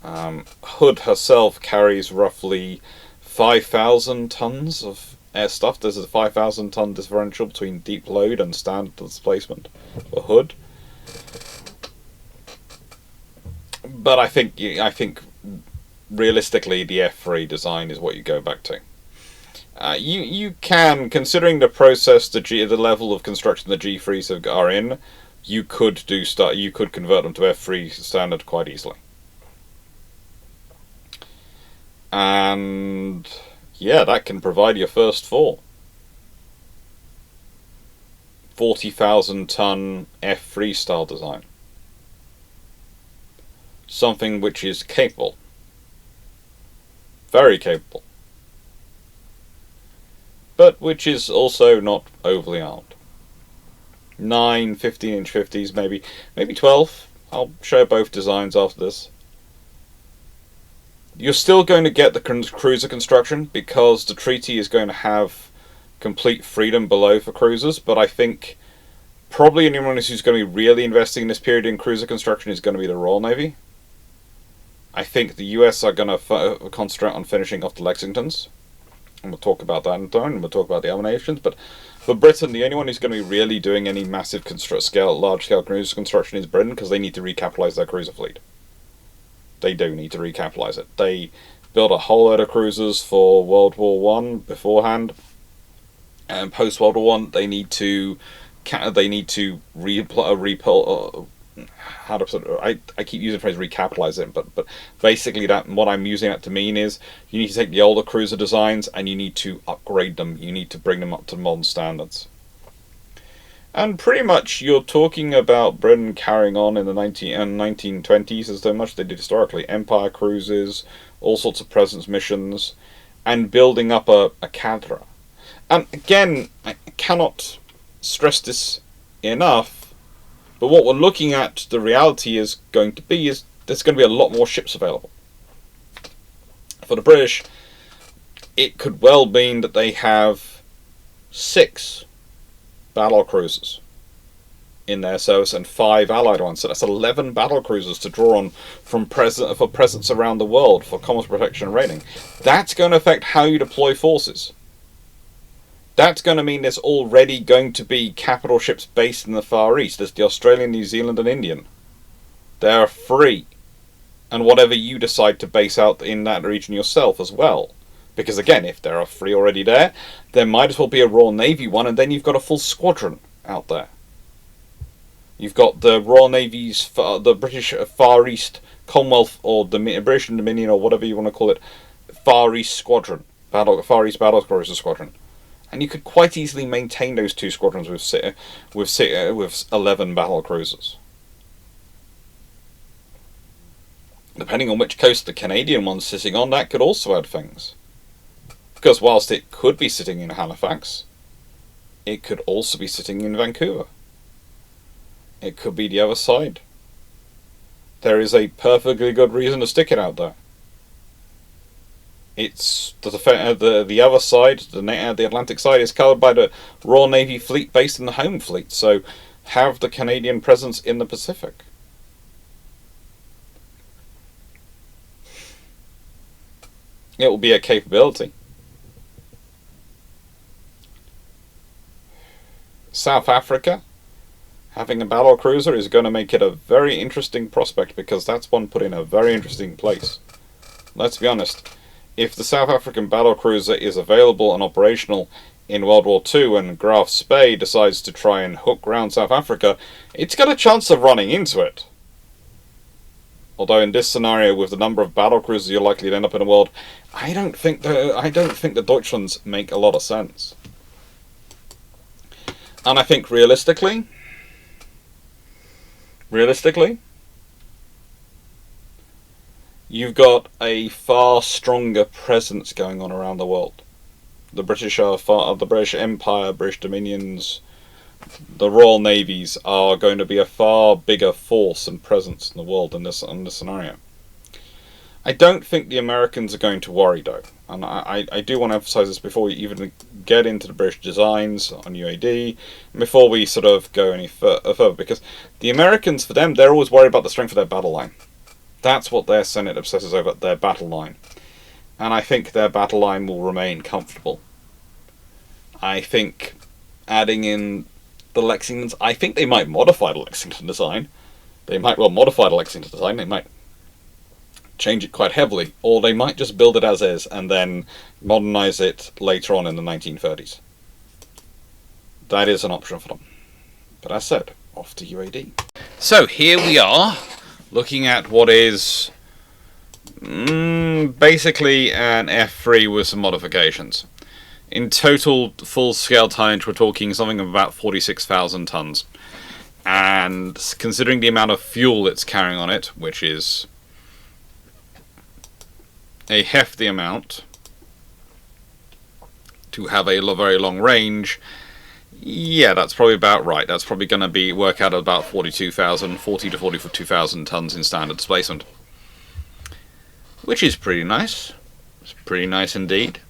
A: Hood herself carries roughly 5,000 tons of air stuff. There's a 5,000 ton differential between deep load and standard displacement for Hood. But I think realistically the F3 design is what you go back to. You can, considering the process, the level of construction the G3s are in, you could convert them to F3 standard quite easily. And yeah, that can provide your first 40,000 ton F3 style design. Something which is capable. Very capable. But which is also not overly armed. 9 15-inch 50s, maybe 12. I'll show both designs after this. You're still going to get the cruiser construction because the treaty is going to have complete freedom below for cruisers, but I think probably anyone who's going to be really investing in this period in cruiser construction is going to be the Royal Navy. I think the US are going to concentrate on finishing off the Lexingtons. And we'll talk about that in time, and we'll talk about the emanations. But for Britain, the only one who's going to be really doing any massive large-scale cruiser construction is Britain, because they need to recapitalise their cruiser fleet. They do need to recapitalise it. They built a whole load of cruisers for World War One beforehand, and post World War One, they need to I keep using the phrase recapitalise it, but basically what I'm using that to mean is you need to take the older cruiser designs and you need to upgrade them. You need to bring them up to modern standards. And pretty much you're talking about Britain carrying on in the 1920s as much as they did historically. Empire cruises, all sorts of presence missions, and building up a cadre. And again, I cannot stress this enough, but what we're looking at, the reality is going to be, is there's going to be a lot more ships available. For the British, it could well mean that they have 6 battle cruisers in their service and 5 allied ones. So that's 11 battle cruisers to draw on for presence around the world for commerce protection and raiding. That's going to affect how you deploy forces. That's going to mean there's already going to be capital ships based in the Far East. There's the Australian, New Zealand and Indian. They're free. And whatever you decide to base out in that region yourself as well. Because again, if there are 3 already there might as well be a Royal Navy one, and then you've got a full squadron out there. You've got the Royal Navy's, the British Far East Commonwealth, or the British Dominion, or whatever you want to call it, Far East Squadron, Far East Battle Cruiser Squadron, and you could quite easily maintain those two squadrons with 11 battle cruisers. Depending on which coast the Canadian one's sitting on, that could also add things. Because whilst it could be sitting in Halifax, it could also be sitting in Vancouver. It could be the other side. There is a perfectly good reason to stick it out there. It's the other side, the Atlantic side, is covered by the Royal Navy fleet based in the home fleet, so have the Canadian presence in the Pacific. It will be a capability. South Africa, having a battle cruiser is going to make it a very interesting prospect, because that's one put in a very interesting place. Let's be honest, if the South African battle cruiser is available and operational in World War II and Graf Spee decides to try and hook round South Africa, it's got a chance of running into it. Although in this scenario, with the number of battle cruisers you're likely to end up in the world, I don't think the Deutschlands make a lot of sense. And I think realistically, you've got a far stronger presence going on around the world. The British the British Empire, British Dominions, the Royal Navies are going to be a far bigger force and presence in the world in this scenario. I don't think the Americans are going to worry, though, and I do want to emphasise this before we even get into the British designs on UAD, before we sort of go any further, because the Americans, for them, they're always worried about the strength of their battle line. That's what their Senate obsesses over, their battle line. And I think their battle line will remain comfortable. I think adding in the Lexingtons, I think they might modify the Lexington design. They might well modify the Lexington design, they might change it quite heavily, or they might just build it as is and then modernise it later on in the 1930s. That is an option for them. But as said, off to UAD. So here we are, looking at what is basically an F3 with some modifications. In total full-scale tonnage, we're talking something of about 46,000 tons. And considering the amount of fuel it's carrying on it, which is a hefty amount to have a very long range, yeah, that's probably about right. That's probably going to work out at about 40 to 42,000 tons in standard displacement, which is pretty nice. It's pretty nice indeed.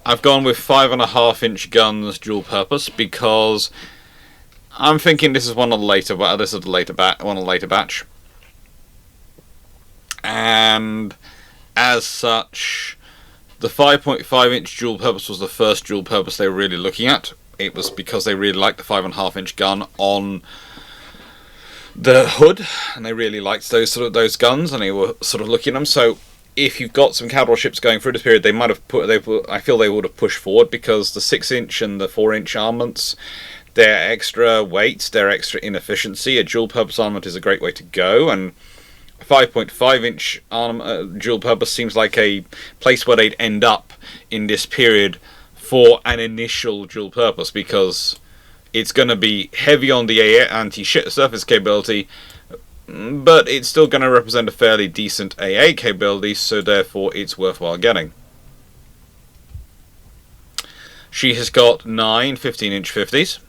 A: I've gone with 5.5-inch guns, dual purpose, because I'm thinking this is one of the later. This is the later batch, and as such, the 5.5-inch dual purpose was the first dual purpose they were really looking at. It was because they really liked the 5.5-inch gun on the hood, and they really liked those guns, and they were sort of looking at them. So if you've got some capital ships going through this period, they might have I feel they would have pushed forward, because the 6-inch and the 4-inch armaments, their extra weight, their extra inefficiency. A dual purpose armament is a great way to go, and 5.5-inch dual purpose seems like a place where they'd end up in this period for an initial dual purpose, because it's going to be heavy on the anti-surface capability, but it's still going to represent a fairly decent AA capability, so therefore it's worthwhile getting. She has got 9 15-inch 50s.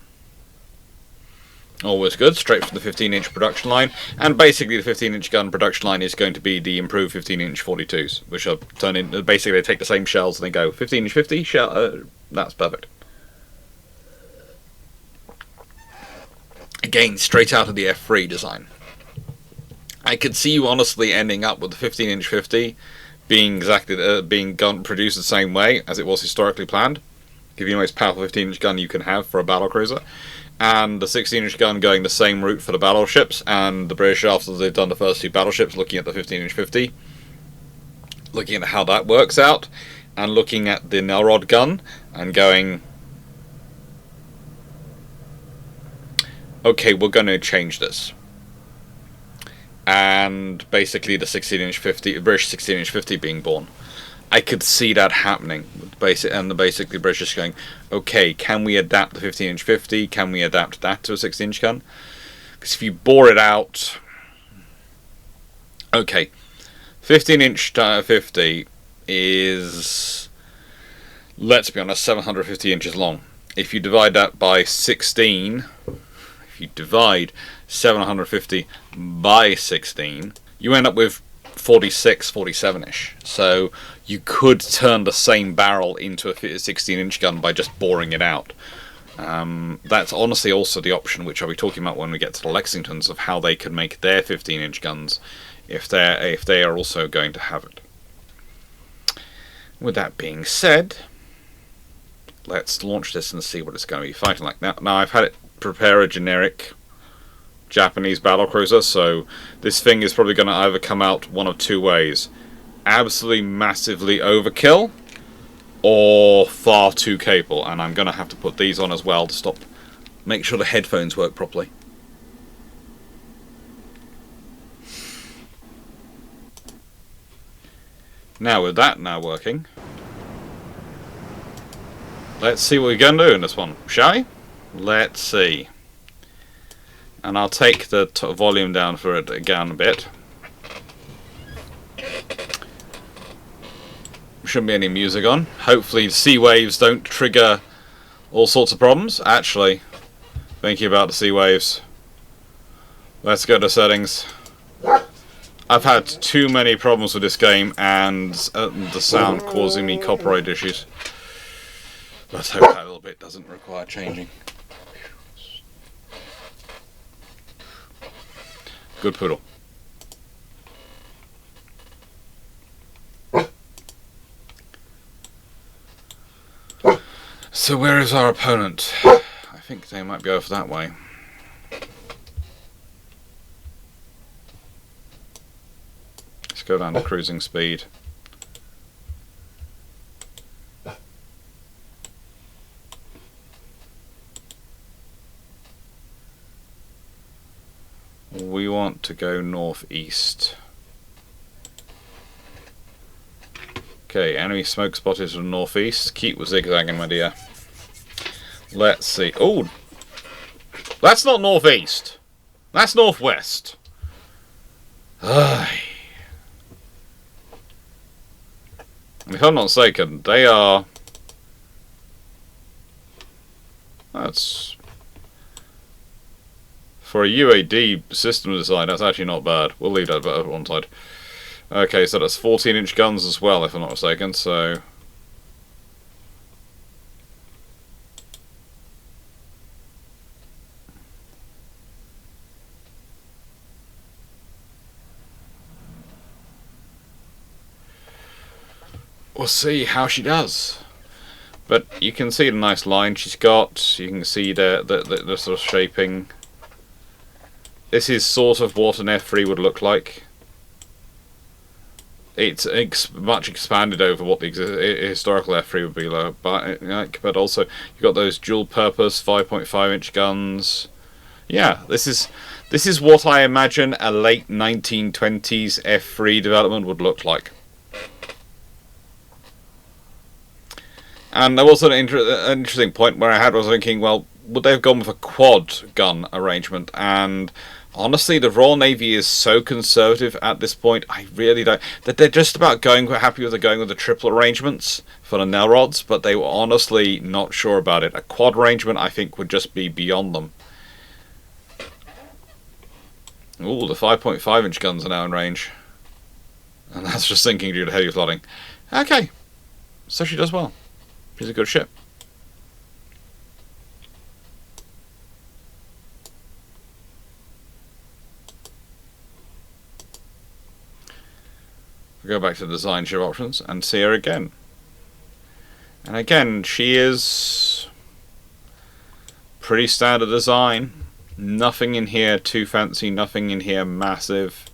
A: Always good, straight from the 15-inch production line, and basically the 15-inch gun production line is going to be the improved 15-inch 42s, which are turned in. Basically, they take the same shells and they go 15-inch 50 shell. That's perfect. Again, straight out of the F3 design. I could see you honestly ending up with the 15-inch 50 being exactly being produced the same way as it was historically planned. Give you the most powerful 15-inch gun you can have for a battle cruiser. And the 16-inch gun going the same route for the battleships, and the British, after they've done the first 2 battleships, looking at the 15-inch 50, looking at how that works out, and looking at the Nelrod gun, and going, okay, we're going to change this. And basically the 16-inch 50, British 16-inch 50 being born. I could see that happening. And basically the British going, okay, can we adapt the 15-inch 50? Can we adapt that to a 16-inch gun? Because if you bore it out, okay, 15-inch 50 is, let's be honest, 750 inches long. If you divide that by 16, if you divide 750 by 16, you end up with 46, 47-ish. So you could turn the same barrel into a 16-inch gun by just boring it out. That's honestly also the option which I'll be talking about when we get to the Lexingtons, of how they could make their 15-inch guns if they are also going to have it. With that being said, let's launch this and see what it's going to be fighting like. Now I've had it prepare a generic Japanese battlecruiser, so this thing is probably going to either come out one of two ways: absolutely massively overkill, or far too capable. And I'm going to have to put these on as well to make sure the headphones work properly. Now with that now working, let's see what we're going to do in this one, shall we? Let's see. And I'll take the volume down for it again a bit. Shouldn't be any music on. Hopefully sea waves don't trigger all sorts of problems. Actually, thinking about the sea waves, let's go to settings. I've had too many problems with this game and the sound causing me copyright issues. Let's hope that little bit doesn't require changing. Good poodle. So where is our opponent? I think they might be over that way. Let's go down to cruising speed. We want to go northeast. Okay, enemy smoke spotted from northeast. Keep zigzagging, my dear. Let's see. Oh, that's not northeast. That's northwest. If I'm not mistaken, they are. That's. For a UAD system design, that's actually not bad. We'll leave that at one side. Okay, so that's 14-inch guns as well, if I'm not mistaken, so... we'll see how she does. But you can see the nice line she's got. You can see the sort of shaping. This is sort of what an F3 would look like. It's much expanded over what the historical F3 would be like, but also you've got those dual-purpose 5.5-inch guns. Yeah, this is what I imagine a late 1920s F3 development would look like. And there was an interesting point where I was thinking, well, would they have gone with a quad gun arrangement? And honestly, the Royal Navy is so conservative at this point. I really don't. That they're just about happy with going with the triple arrangements for the nail rods, but they were honestly not sure about it. A quad arrangement, I think, would just be beyond them. Ooh, the 5.5-inch guns are now in range, and that's just sinking due to heavy flooding. Okay, so she does well. She's a good ship. We go back to the design ship options and see her again. And again, she is pretty standard design. Nothing in here too fancy, nothing in here massive.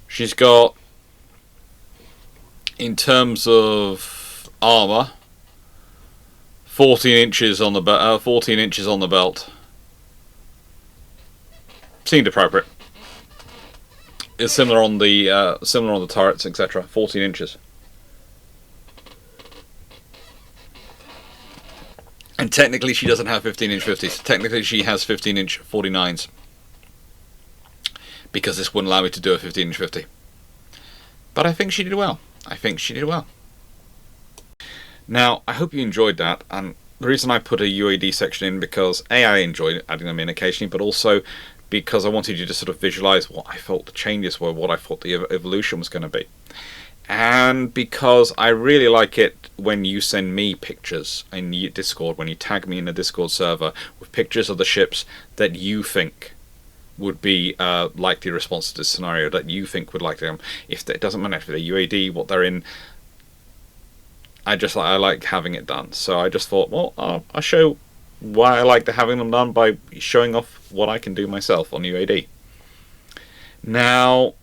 A: She's got, in terms of armour, 14 inches on the 14 inches on the belt seemed appropriate. It's similar on the turrets, etc. 14 inches. And technically she doesn't have 15-inch 50s. Technically she has 15-inch 49s. Because this wouldn't allow me to do a 15-inch 50. But I think she did well. Now, I hope you enjoyed that. And the reason I put a UAD section in, because A, I enjoyed adding them in occasionally, but also because I wanted you to sort of visualize what I thought the changes were, what I thought the evolution was going to be. And because I really like it when you send me pictures in Discord, when you tag me in the Discord server with pictures of the ships that you think would be likely response to this scenario, that you think would like them. If it doesn't matter if they're UAD, what they're in, I like having it done. So I just thought, well, I'll show why I like having them done by showing off what I can do myself on UAD. Now,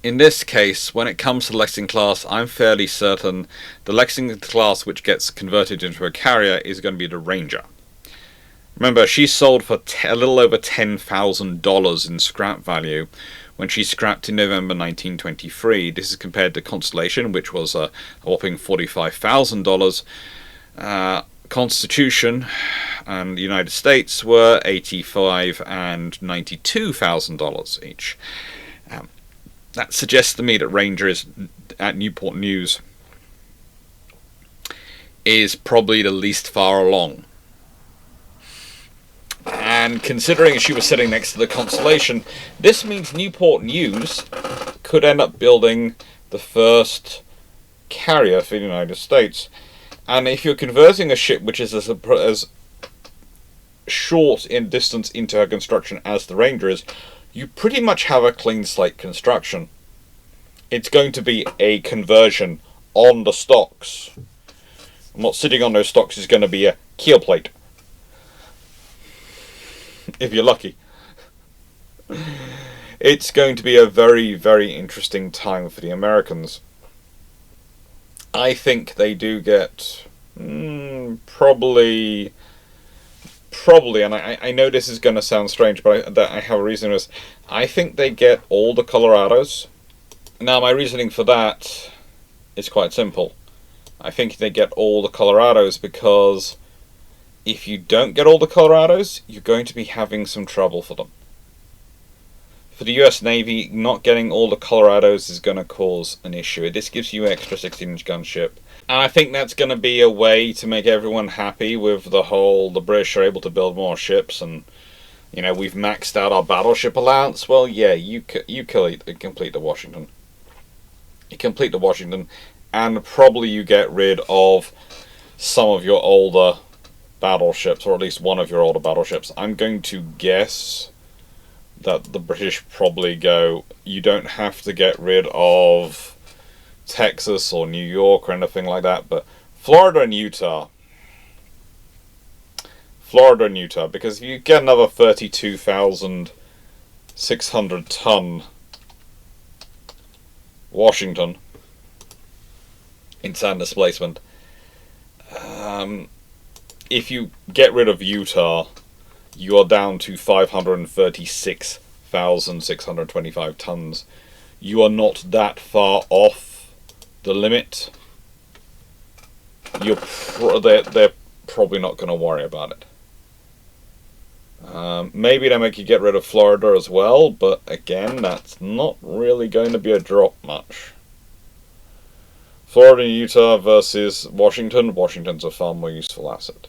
A: in this case, when it comes to the Lexington class, I'm fairly certain the Lexington class which gets converted into a carrier is going to be the Ranger. Remember, she sold for a little over $10,000 in scrap value when she scrapped in November 1923. This is compared to Constellation, which was a whopping $45,000. Constitution and the United States were $85,000 and $92,000 each. That suggests to me that Ranger is, at Newport News, is probably the least far along. And considering she was sitting next to the Constellation, this means Newport News could end up building the first carrier for the United States. And if you're converting a ship which is as short in distance into her construction as the Ranger is, you pretty much have a clean slate construction. It's going to be a conversion on the stocks. And what's sitting on those stocks is going to be a keel plate. If you're lucky. It's going to be a very, very interesting time for the Americans. I think they do get probably, and I know this is going to sound strange, but I have a reason. Is I think they get all the Colorados. Now, my reasoning for that is quite simple. I think they get all the Colorados because if you don't get all the Colorados, you're going to be having some trouble for them. For the US Navy, not getting all the Colorados is going to cause an issue. This gives you extra 16-inch gunship. And I think that's going to be a way to make everyone happy with the British are able to build more ships and, you know, we've maxed out our battleship allowance. Well, yeah, you complete the Washington. You complete the Washington, and probably you get rid of some of your older battleships, or at least one of your older battleships. I'm going to guess that the British probably go, you don't have to get rid of Texas or New York or anything like that, but Florida and Utah, because if you get another 32,600 ton Washington in sand displacement, if you get rid of Utah, you are down to 536,625 tons. You are not that far off the limit. They're probably not going to worry about it. Maybe they make you get rid of Florida as well, but again, that's not really going to be a drop much. Florida and Utah versus Washington. Washington's a far more useful asset.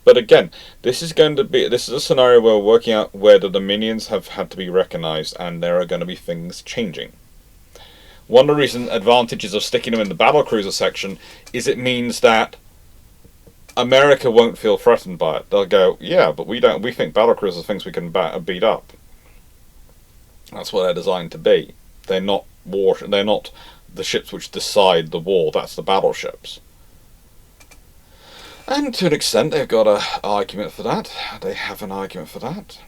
A: But again, this is a scenario where we're working out where the Dominions have had to be recognized, and there are going to be things changing. One of the recent advantages of sticking them in the battlecruiser section is it means that America won't feel threatened by it. They'll go, yeah, but we think battlecruisers are things we can beat up. That's what they're designed to be. They're not the ships which decide the war. That's the battleships. And to an extent, they've got an argument for that. They have an argument for that.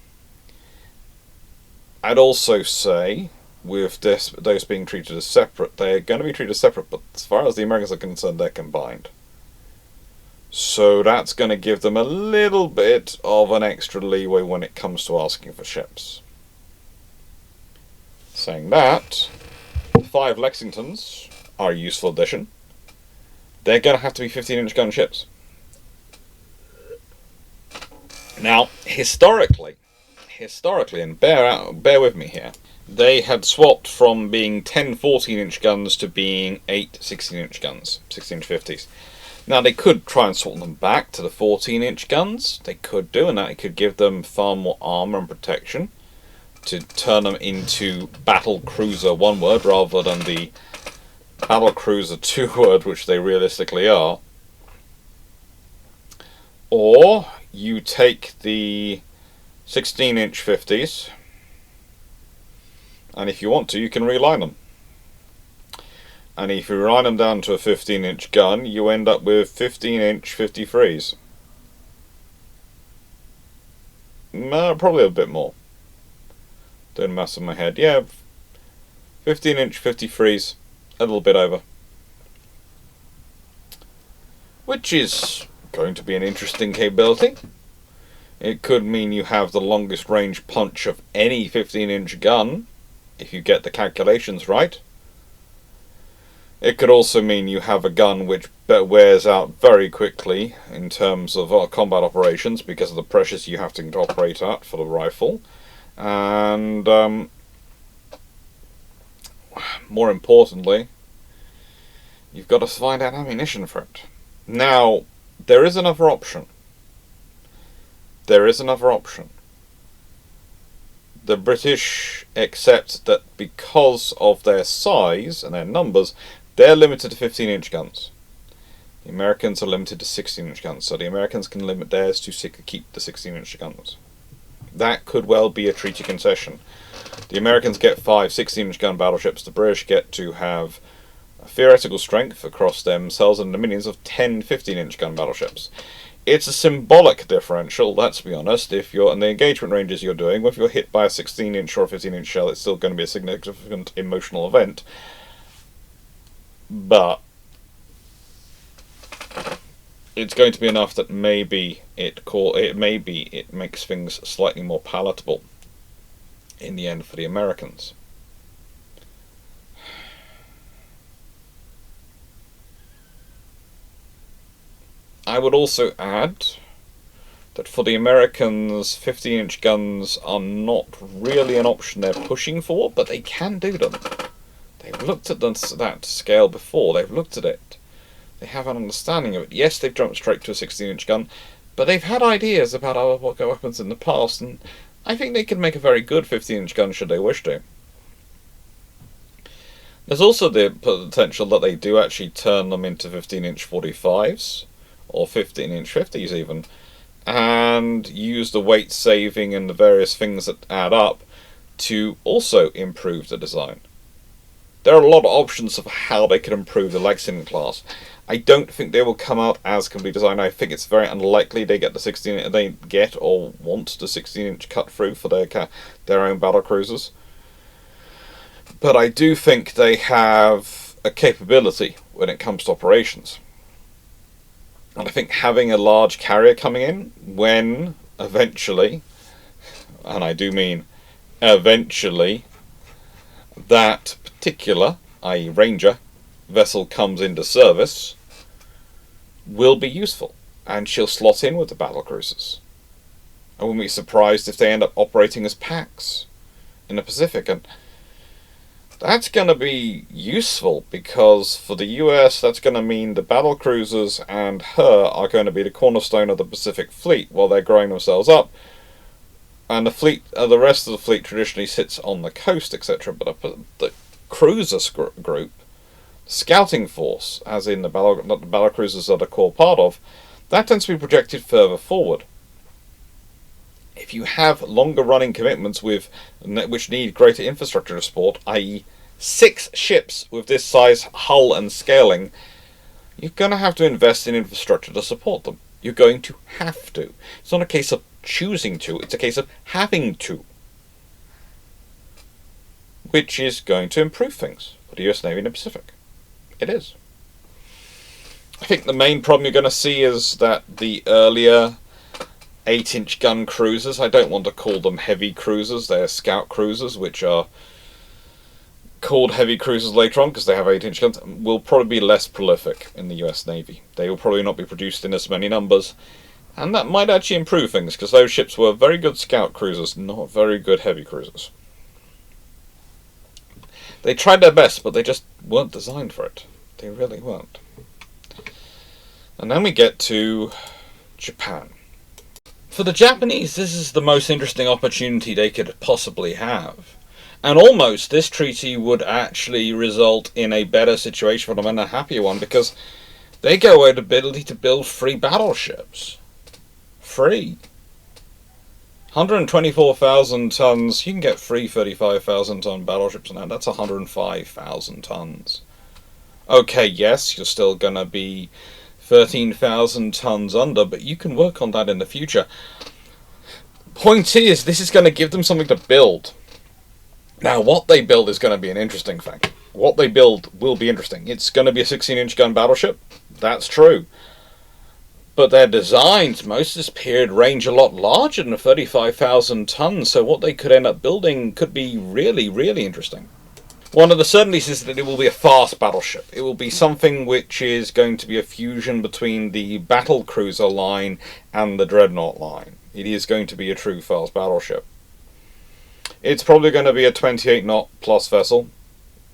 A: I'd also say with those being treated as separate. They're going to be treated as separate, but as far as the Americans are concerned, they're combined. So that's going to give them a little bit of an extra leeway when it comes to asking for ships. Saying that, 5 Lexingtons are a useful addition. They're going to have to be 15-inch gun ships. Now, historically, and bear with me here, they had swapped from being 10 14-inch guns to being 8 16-inch guns, 16-inch 50s. Now, they could try and swap them back to the 14-inch guns. They could do, and that could give them far more armor and protection to turn them into battle cruiser one word rather than the battle cruiser two word, which they realistically are. Or you take the 16-inch 50s, and if you want to, you can reline them. And if you reline them down to a 15-inch gun, you end up with 15-inch 53s. Probably a bit more. Doing maths in my head. Yeah, 15-inch 53s, a little bit over. Which is going to be an interesting capability. It could mean you have the longest range punch of any 15-inch gun, if you get the calculations right. It could also mean you have a gun which wears out very quickly in terms of combat operations because of the pressures you have to operate at for the rifle. And more importantly, you've got to find out ammunition for it. Now, there is another option. The British accept that because of their size and their numbers, they're limited to 15-inch guns. The Americans are limited to 16-inch guns, so the Americans can limit theirs to keep the 16-inch guns. That could well be a treaty concession. The Americans get 5 16-inch gun battleships, the British get to have a theoretical strength across themselves and the dominions of 10 15-inch gun battleships. It's a symbolic differential, let's be honest. If you're in the engagement ranges you're doing, if you're hit by a 16-inch or a 15-inch shell, it's still going to be a significant emotional event. But it's going to be enough that maybe it makes things slightly more palatable in the end for the Americans. I would also add that for the Americans, 15-inch guns are not really an option they're pushing for, but they can do them. They've looked at that scale before, they've looked at it. They have an understanding of it. Yes, they've jumped straight to a 16-inch gun, but they've had ideas about other weapons in the past, and I think they can make a very good 15-inch gun should they wish to. There's also the potential that they do actually turn them into 15-inch 45s, or 15-inch 50s even, and use the weight saving and the various things that add up to also improve the design. There are a lot of options of how they could improve the Lexington class. I don't think they will come out as complete design. I think it's very unlikely they get or want the 16-inch cut through for their own battle cruisers. But I do think they have a capability when it comes to operations. And I think having a large carrier coming in when eventually, and I do mean eventually, that particular, i.e. Ranger, vessel comes into service, will be useful, and she'll slot in with the battle cruisers. I wouldn't be surprised if they end up operating as packs in the Pacific, and that's going to be useful because for the US that's going to mean the battle cruisers and her are going to be the cornerstone of the Pacific Fleet while they're growing themselves up, and the rest of the fleet traditionally sits on the coast, etc. But the cruiser group, scouting force, as in the battle cruisers that are core part of, that tends to be projected further forward. If you have longer running commitments which need greater infrastructure to support, i.e. 6 ships with this size hull and scaling, you're going to have to invest in infrastructure to support them. You're going to have to. It's not a case of choosing to, it's a case of having to. which is going to improve things for the US Navy in the Pacific. It is. I think the main problem you're going to see is that the earlier 8-inch gun cruisers, I don't want to call them heavy cruisers, they're scout cruisers, which are called heavy cruisers later on because they have 8-inch guns, will probably be less prolific in the US Navy. They will probably not be produced in as many numbers, and that might actually improve things because those ships were very good scout cruisers, not very good heavy cruisers. They tried their best, but they just weren't designed for it. They really weren't. And then we get to Japan. For the Japanese, this is the most interesting opportunity they could possibly have. And almost this treaty would actually result in a better situation for them and a happier one, because they get away the ability to build free battleships. Free. 124,000 tons, you can get free 35,000 ton battleships now. That's 105,000 tons. Okay, yes, you're still going to be 13,000 tons under, but you can work on that in the future. Point is, this is going to give them something to build. Now, what they build is going to be an interesting thing. What they build will be interesting. It's going to be a 16-inch gun battleship. That's true. But their designs, most of this period, range a lot larger than 35,000 tons, so what they could end up building could be really, really interesting. One of the certainties is that it will be a fast battleship. It will be something which is going to be a fusion between the battle cruiser line and the dreadnought line. It is going to be a true fast battleship. It's probably going to be a 28 knot plus vessel.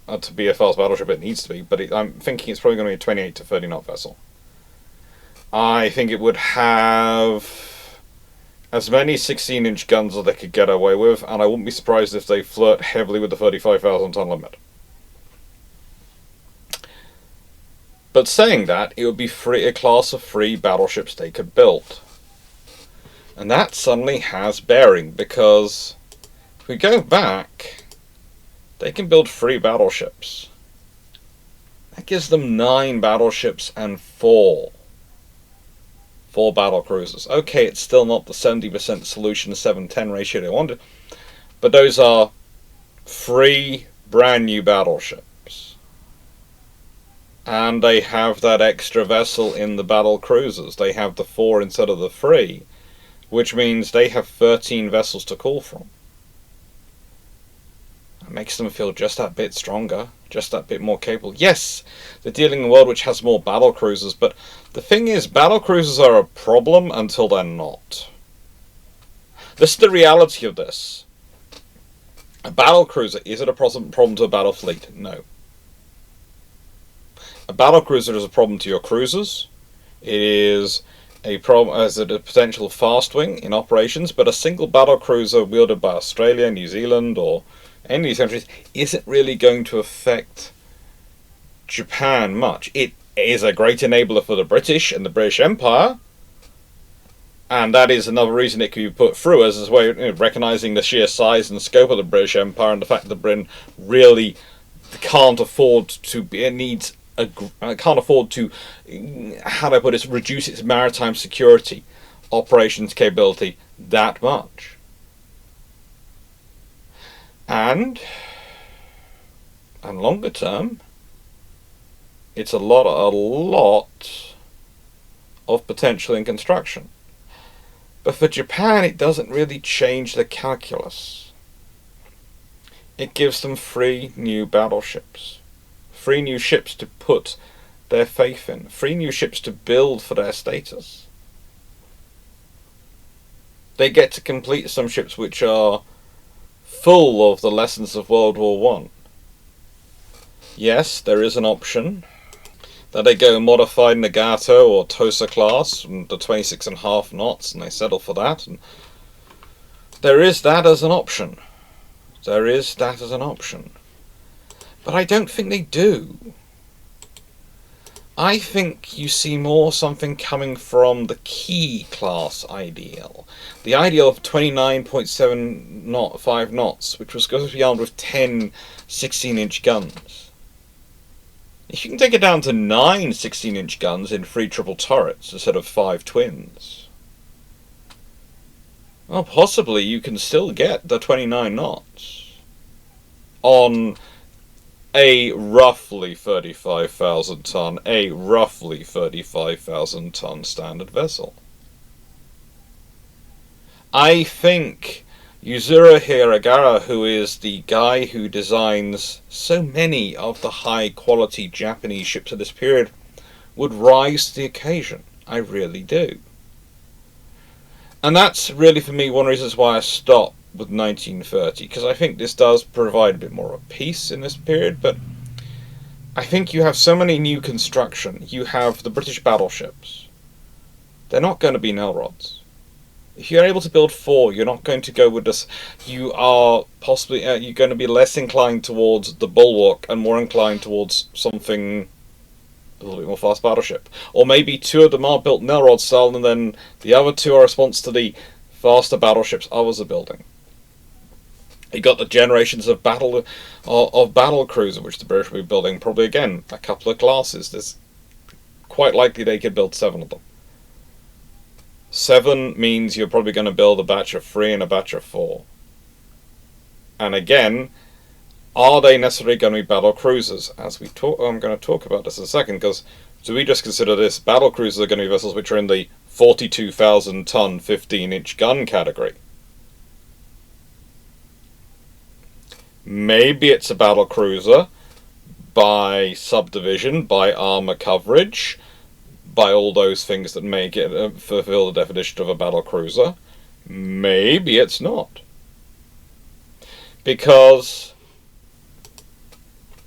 A: To be a fast battleship it needs to be, but I'm thinking it's probably going to be a 28 to 30 knot vessel. I think it would have as many 16-inch guns as they could get away with, and I wouldn't be surprised if they flirt heavily with the 35,000 ton limit. But saying that, it would be a class of free battleships they could build. And that suddenly has bearing, because if we go back, they can build free battleships. That gives them 9 battleships and 4 battle cruisers. Okay, it's still not the 70% solution 7-10 ratio they wanted, but those are free, brand new battleships. And they have that extra vessel in the battle cruisers. They have the 4 instead of the 3, which means they have 13 vessels to call from. It makes them feel just that bit stronger, just that bit more capable. Yes, they're dealing in a world which has more battle cruisers, but the thing is, battle cruisers are a problem until they're not. This is the reality of this. A battle cruiser, is it a problem to a battle fleet? No. A battle cruiser is a problem to your cruisers. It is a problem as a potential fast wing in operations, but a single battle cruiser wielded by Australia, New Zealand, or any of these countries isn't really going to affect Japan much. It is a great enabler for the British and the British Empire, and that is another reason it can be put through as a way of recognizing the sheer size and scope of the British Empire and the fact that Britain really can't afford to reduce its maritime security operations capability that much. And longer term, it's a lot of potential in construction. But for Japan, it doesn't really change the calculus. It gives them 3 new battleships, 3 new ships to put their faith in, 3 new ships to build for their status. They get to complete some ships which are full of the lessons of World War I. Yes, there is an option that they go modified Nagato or Tosa class from the 26.5 knots, and they settle for that. And there is that as an option. But I don't think they do. I think you see more something coming from the key class ideal. The ideal of 29.75 knots, which was going to be armed with 10 16-inch guns. If you can take it down to 9 16-inch guns in 3 triple turrets instead of 5 twins, well, possibly you can still get the 29 knots. on a roughly 35,000 ton, standard vessel. I think Yuzuru Hiragara, who is the guy who designs so many of the high quality Japanese ships of this period, would rise to the occasion. I really do. And that's really, for me, one of the reasons why I stopped with 1930, because I think this does provide a bit more of peace in this period, but I think you have so many new construction. You have the British battleships. They're not going to be nail rods. If you're able to build 4, you're not going to go with this. You are possibly you're going to be less inclined towards the Bulwark and more inclined towards something a little bit more fast battleship. Or maybe 2 of them are built nail rod style, and then the other 2 are a response to the faster battleships others are building. You got the generations of battle cruiser, which the British will be building. Probably again a couple of classes. There's quite likely they could build 7 of them. 7 means you're probably going to build a batch of 3 and a batch of 4. And again, are they necessarily going to be battle cruisers? As we talk, I'm going to talk about this in a second, because do we just consider this battle cruisers are going to be vessels which are in the 42,000 ton 15-inch gun category? Maybe it's a battle cruiser by subdivision, by armor coverage, by all those things that make it fulfill the definition of a battle cruiser. Maybe it's not. Because,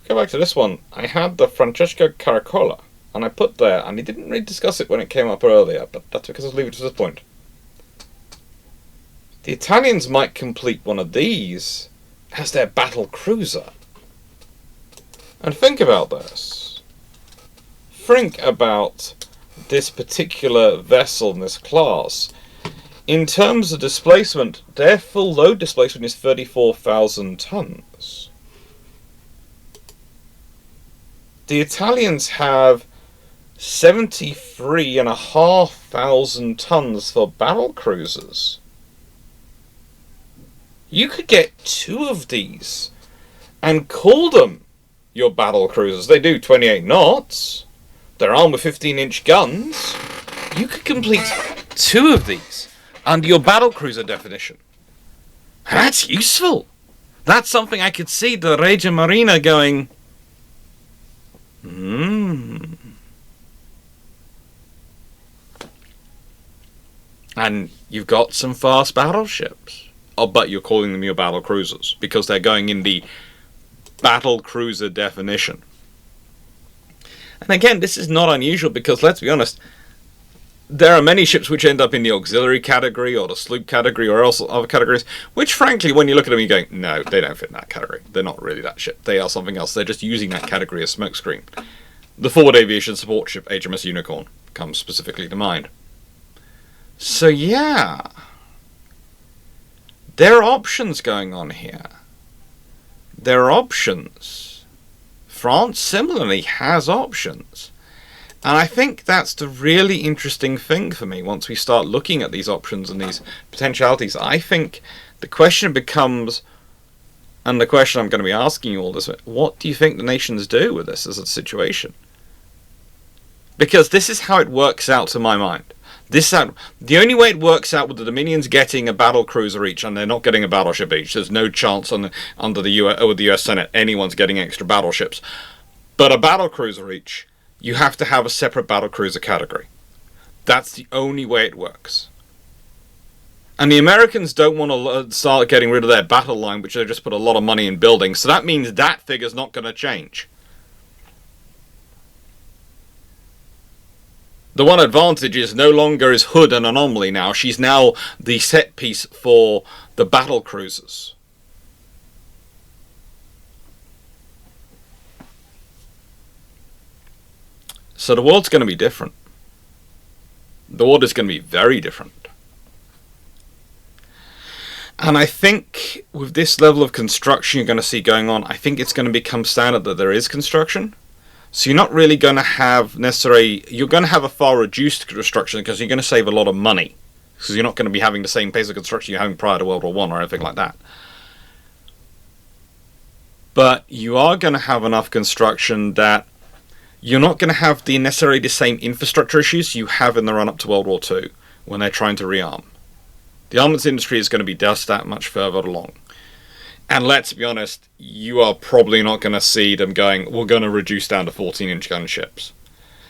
A: go back to this one, I had the Francesco Caracola, and I put there, and he didn't really discuss it when it came up earlier, but that's because I was leaving it to this point. The Italians might complete one of these as their battle cruiser. And think about this. Think about this particular vessel in this class. In terms of displacement, their full load displacement is 34,000 tons. The Italians have 73,500 tons for battle cruisers. You could get 2 of these and call them your battle cruisers. They do 28 knots. They're armed with 15-inch guns. You could complete 2 of these under your battle cruiser definition. That's useful. That's something I could see the Regia Marina going, And you've got some fast battleships. Oh, but you're calling them your battle cruisers because they're going in the battle cruiser definition. And again, this is not unusual because, let's be honest, there are many ships which end up in the auxiliary category or the sloop category or else other categories, which frankly, when you look at them, you're going, no, they don't fit in that category. They're not really that ship. They are something else. They're just using that category as smokescreen. The forward aviation support ship HMS Unicorn comes specifically to mind. So yeah, there are options going on here. There are options. France similarly has options. And I think that's the really interesting thing for me once we start looking at these options and these potentialities. I think the question becomes, and the question I'm going to be asking you all this, what do you think the nations do with this as a situation? Because this is how it works out to my mind. The only way it works out with the Dominions getting a battle cruiser each, and they're not getting a battleship each. There's no chance under the US Senate anyone's getting extra battleships. But a battle cruiser each, you have to have a separate battle cruiser category. That's the only way it works. And the Americans don't want to start getting rid of their battle line, which they just put a lot of money in building. So that means that figure's not going to change. The one advantage is no longer is Hood an anomaly now. She's now the set piece for the battle cruisers. So the world's going to be different. The world is going to be very different. And I think with this level of construction you're going to see going on, I think it's going to become standard that there is construction. So you're not really going to have necessarily, you're going to have a far reduced construction because you're going to save a lot of money. Because you're not going to be having the same pace of construction you're having prior to World War I or anything like that. But you are going to have enough construction that you're not going to have necessarily the same infrastructure issues you have in the run-up to World War II when they're trying to rearm. The armaments industry is going to be just that much further along. And let's be honest, you are probably not going to see them going, we're going to reduce down to 14-inch gun ships.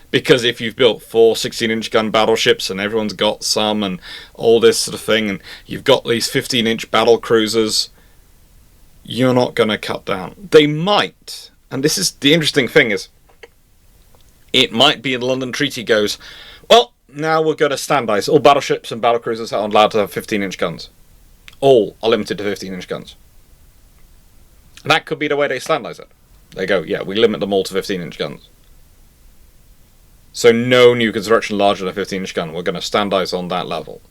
A: Because if you've built 4 16-inch gun battleships and everyone's got some and all this sort of thing, and you've got these 15-inch battle cruisers, you're not going to cut down. They might, and this is the interesting thing, is it might be the London Treaty goes, well, now we're going to standardize. All battleships and battlecruisers are allowed to have 15-inch guns. All are limited to 15-inch guns. And that could be the way they standardize it. They go, yeah, we limit them all to 15-inch guns. So no new construction larger than a 15-inch gun. We're going to standardize on that level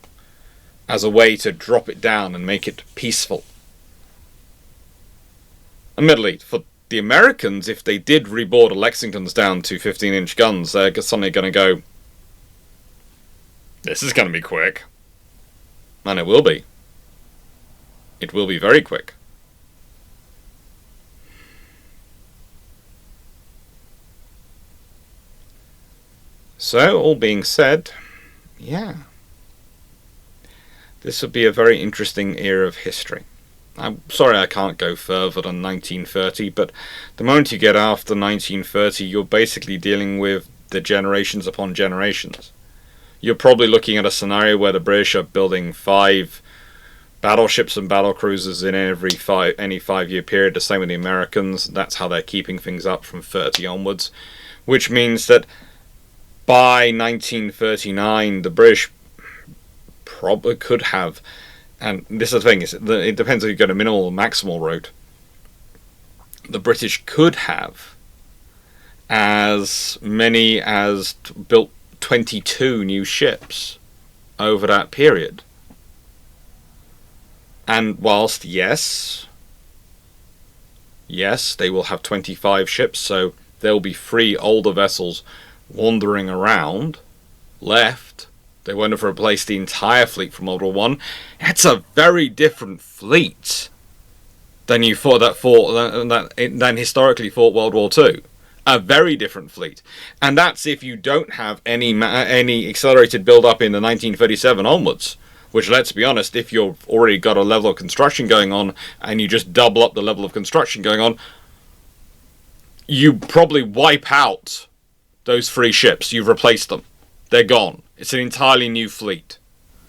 A: as a way to drop it down and make it peaceful. Admittedly, for the Americans, if they did reboard the Lexingtons down to 15-inch guns, they're suddenly going to go, this is going to be quick. And it will be. It will be very quick. So, all being said, yeah. This would be a very interesting era of history. I'm sorry I can't go further than 1930, but the moment you get after 1930, you're basically dealing with the generations upon generations. You're probably looking at a scenario where the British are building 5 battleships and battlecruisers in any 5-year period, the same with the Americans. That's how they're keeping things up from 30 onwards, which means that by 1939, the British probably could have, and this is the thing, it depends if you go to minimal or maximal route, the British could have as many as built 22 new ships over that period. And whilst, yes, they will have 25 ships, so there will be 3 older vessels wandering around left. They won't have replaced the entire fleet from World War One. It's a very different fleet than than historically fought World War Two. A very different fleet, and that's if you don't have any accelerated build-up in the 1937 onwards. Which, let's be honest, if you've already got a level of construction going on and you just double up the level of construction going on, you probably wipe out those 3 ships. You've replaced them. They're gone. It's an entirely new fleet.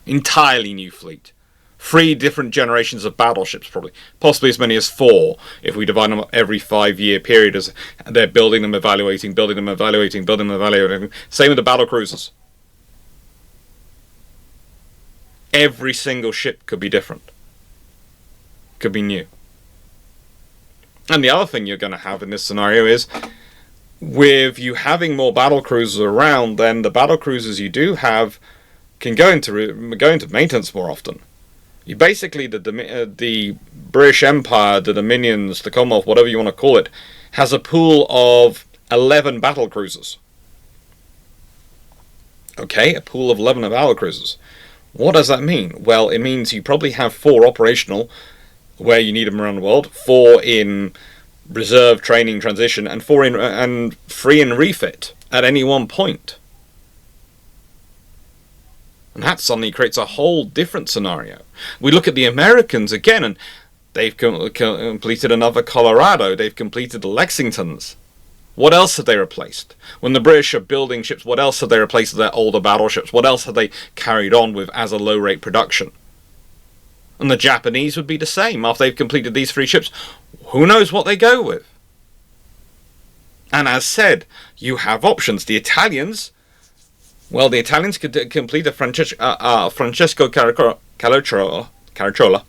A: Entirely new fleet. 3 different generations of battleships, probably. Possibly as many as 4, if we divide them up every 5-year period as they're building them, evaluating, building them, evaluating, building them, evaluating. Same with the battle cruisers. Every single ship could be different. Could be new. And the other thing you're going to have in this scenario is, with you having more battlecruisers around, then the battlecruisers you do have can go into maintenance more often. You basically, the British Empire, the Dominions, the Commonwealth, whatever you want to call it, has a pool of 11 battlecruisers. Okay, a pool of 11 battlecruisers. What does that mean? Well, it means you probably have 4 operational, where you need them around the world, 4 in reserve, training, transition, and 3 in refit at any one point. And that suddenly creates a whole different scenario. We look at the Americans again, and they've completed another Colorado. They've completed the Lexingtons. What else have they replaced? When the British are building ships, what else have they replaced with their older battleships? What else have they carried on with as a low-rate production? And the Japanese would be the same after they've completed these 3 ships. Who knows what they go with? And as said, you have options. The Italians could complete a Francesco Caracciola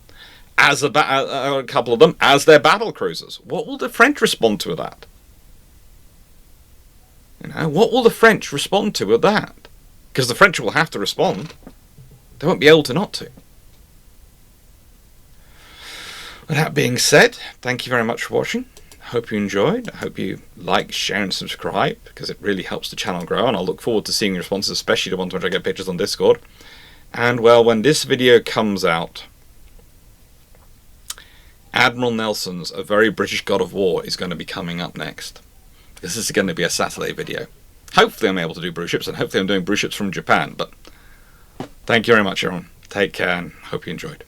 A: as a couple of them as their battle cruisers. What will the French respond to that? What will the French respond to with that? Because the French will have to respond. They won't be able to not to. With that being said, thank you very much for watching. I hope you enjoyed. I hope you like, share and subscribe, because it really helps the channel grow, and I'll look forward to seeing your responses, especially the ones which I get pictures on Discord. And well, when this video comes out, Admiral Nelson's A Very British God of War is going to be coming up next. This is going to be a Saturday video. Hopefully I'm able to do brew ships, and hopefully I'm doing brew ships from Japan. But thank you very much, everyone. Take care, and hope you enjoyed.